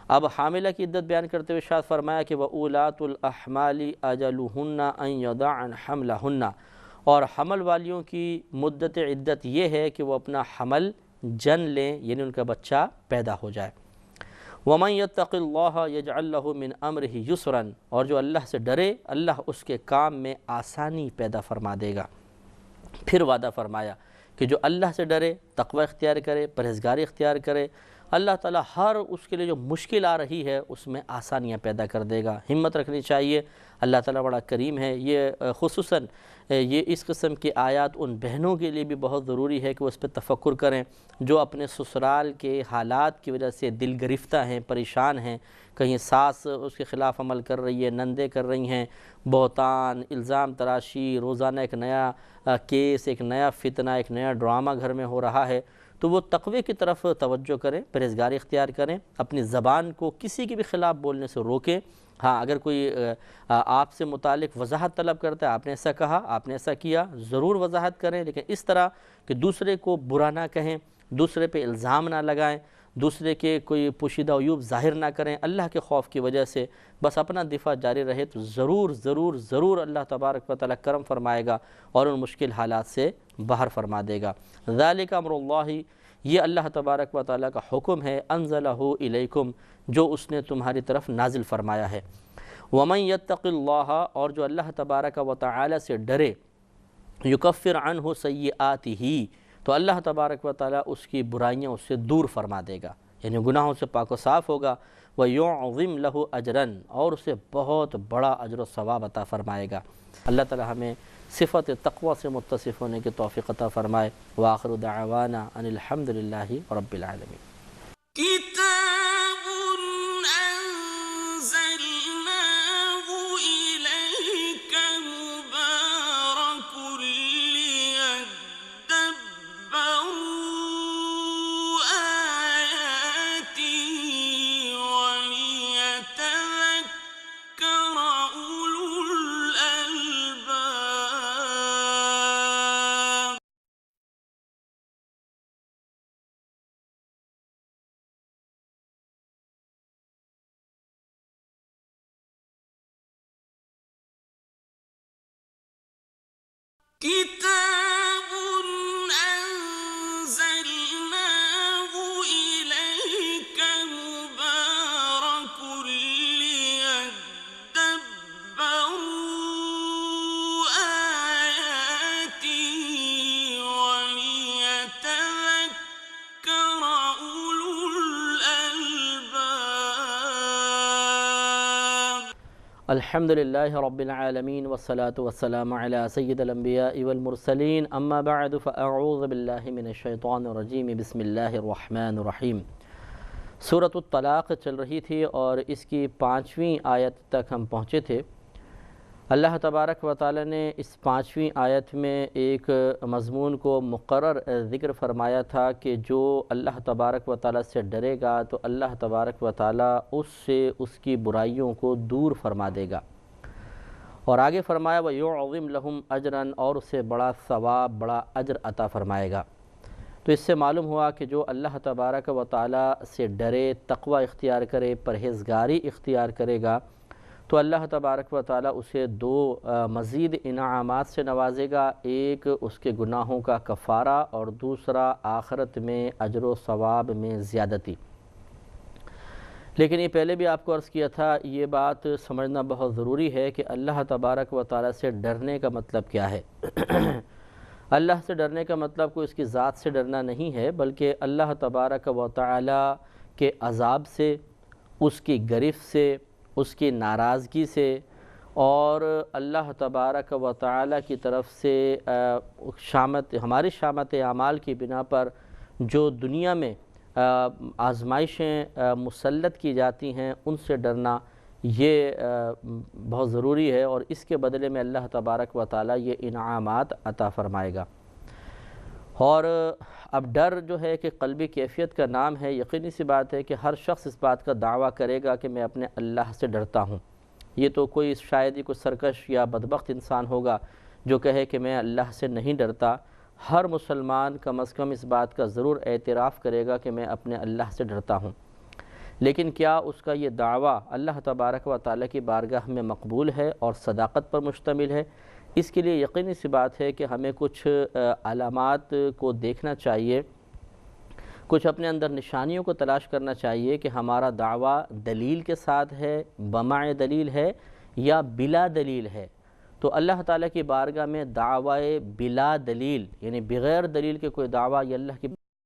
اب حاملہ کی عدت بیان کرتے ہوئے ارشاد فرمایا کہ وَأُولَاتُ الْأَحْمَالِ أَجَلُهُنَّ أَن يَضَعْنَ حَمْلَهُنَّ، اور حمل والیوں کی مدت عدت یہ ہے کہ وہ اپنا حمل جن لیں، یعنی ان کا بچہ پیدا ہو جائے۔ وَمَن يَتَّقِ اللَّهَ يَجْعَلْ لَهُ مِنْ أَمْرِهِ يُسْرًا، اور جو اللہ سے ڈرے اللہ اس کے کام میں آسانی پیدا فرما دے گا۔ پھر وعدہ فرمایا کہ جو اللہ سے ڈرے، تقوی اختیار کرے، پرہیزگاری اختیار کرے، اللہ تعالیٰ ہر اس کے لیے جو مشکل آ رہی ہے اس میں آسانیاں پیدا کر دے گا۔ ہمت رکھنی چاہیے، اللہ تعالیٰ بڑا کریم ہے۔ یہ خصوصاً یہ اس قسم کی آیات ان بہنوں کے لیے بھی بہت ضروری ہے کہ وہ اس پہ تفکر کریں جو اپنے سسرال کے حالات کی وجہ سے دل گرفتہ ہیں، پریشان ہیں، کہیں ساس اس کے خلاف عمل کر رہی ہے، نندیں کر رہی ہیں، بہتان، الزام تراشی، روزانہ ایک نیا کیس، ایک نیا فتنہ، ایک نیا ڈرامہ گھر میں ہو رہا ہے، تو وہ تقوی کی طرف توجہ کریں، پرہیزگاری اختیار کریں، اپنی زبان کو کسی کے بھی خلاف بولنے سے روکیں۔ ہاں اگر کوئی آپ سے متعلق وضاحت طلب کرتا ہے، آپ نے ایسا کہا، آپ نے ایسا کیا، ضرور وضاحت کریں، لیکن اس طرح کہ دوسرے کو برا نہ کہیں، دوسرے پہ الزام نہ لگائیں، دوسرے کے کوئی پوشیدہ عیوب ظاہر نہ کریں، اللہ کے خوف کی وجہ سے بس اپنا دفاع جاری رہے تو ضرور ضرور ضرور اللہ تبارک و تعالیٰ کرم فرمائے گا اور ان مشکل حالات سے باہر فرما دے گا۔ ذالک امر اللہ، یہ اللہ تبارک و تعالیٰ کا حکم ہے، انزلہ الیکم، جو اس نے تمہاری طرف نازل فرمایا ہے۔ ومن یتق اللہ، اور جو اللہ تبارک و تعالیٰ سے ڈرے، یکفر عنہ سیئاتہ، تو اللہ تبارک و تعالیٰ اس کی برائیاں اس سے دور فرما دے گا، یعنی گناہوں سے پاک و صاف ہوگا۔ وَيُعْظِمْ لَهُ أَجْرًا، اور اسے بہت بڑا اجر و ثواب عطا فرمائے گا۔ اللہ تعالیٰ ہمیں صفت تقوی سے متصف ہونے کی توفیق عطا فرمائے۔ وآخر دعوانا ان الحمد للہ رب العالمین۔ كتاب أنزلناه إليك مبارك ليدبروا آياته وليتذكر أولو الألباب۔ كتاب أنزلناه إليك مبارك الحمد للہ رب العالمین والصلاة والسلام علی سید الانبیاء والمرسلین اما بعد فاعوذ باللہ من الشیطان الرجیم بسم اللہ الرحمن الرحیم۔ سورۃ الطلاق چل رہی تھی اور اس کی 5ویں آیت تک ہم پہنچے تھے۔ اللہ تبارک و تعالی نے اس 5ویں آیت میں ایک مضمون کو مقرر ذکر فرمایا تھا کہ جو اللہ تبارک و تعالی سے ڈرے گا تو اللہ تبارک و تعالی اس سے اس کی برائیوں کو دور فرما دے گا، اور آگے فرمایا وَيُعْظِمْ لَهُمْ أَجْرًا، اور اسے بڑا ثواب بڑا اجر عطا فرمائے گا۔ تو اس سے معلوم ہوا کہ جو اللہ تبارک و تعالی سے ڈرے، تقوی اختیار کرے، پرہیزگاری اختیار کرے گا تو اللہ تبارک و تعالی اسے 2 مزید انعامات سے نوازے گا، ایک اس کے گناہوں کا کفارہ اور دوسرا آخرت میں اجر و ثواب میں زیادتی۔ لیکن یہ پہلے بھی آپ کو عرض کیا تھا، یہ بات سمجھنا بہت ضروری ہے کہ اللہ تبارک و تعالی سے ڈرنے کا مطلب کیا ہے۔ اللہ سے ڈرنے کا مطلب کوئی اس کی ذات سے ڈرنا نہیں ہے، بلکہ اللہ تبارک و تعالی کے عذاب سے، اس کی گرفت سے، اس کی ناراضگی سے، اور اللہ تبارک و تعالی کی طرف سے ہماری شامت اعمال کی بنا پر جو دنیا میں آزمائشیں مسلط کی جاتی ہیں ان سے ڈرنا یہ بہت ضروری ہے، اور اس کے بدلے میں اللہ تبارک و تعالی یہ انعامات عطا فرمائے گا۔ اور اب ڈر جو ہے کہ قلبی کیفیت کا نام ہے، یقینی سی بات ہے کہ ہر شخص اس بات کا دعویٰ کرے گا کہ میں اپنے اللہ سے ڈرتا ہوں۔ یہ تو کوئی شاید ہی کوئی سرکش یا بدبخت انسان ہوگا جو کہے کہ میں اللہ سے نہیں ڈرتا۔ ہر مسلمان کم از کم اس بات کا ضرور اعتراف کرے گا کہ میں اپنے اللہ سے ڈرتا ہوں، لیکن کیا اس کا یہ دعویٰ اللہ تبارک و تعالی کی بارگاہ میں مقبول ہے اور صداقت پر مشتمل ہے؟ اس کے لیے یقینی سی بات ہے کہ ہمیں کچھ علامات کو دیکھنا چاہیے، کچھ اپنے اندر نشانیوں کو تلاش کرنا چاہیے کہ ہمارا دعویٰ دلیل کے ساتھ ہے، بمع دلیل ہے یا بلا دلیل ہے۔ تو اللہ تعالیٰ کی بارگاہ میں دعوی بلا دلیل، یعنی بغیر دلیل کے کوئی دعویٰ یہ اللہ کی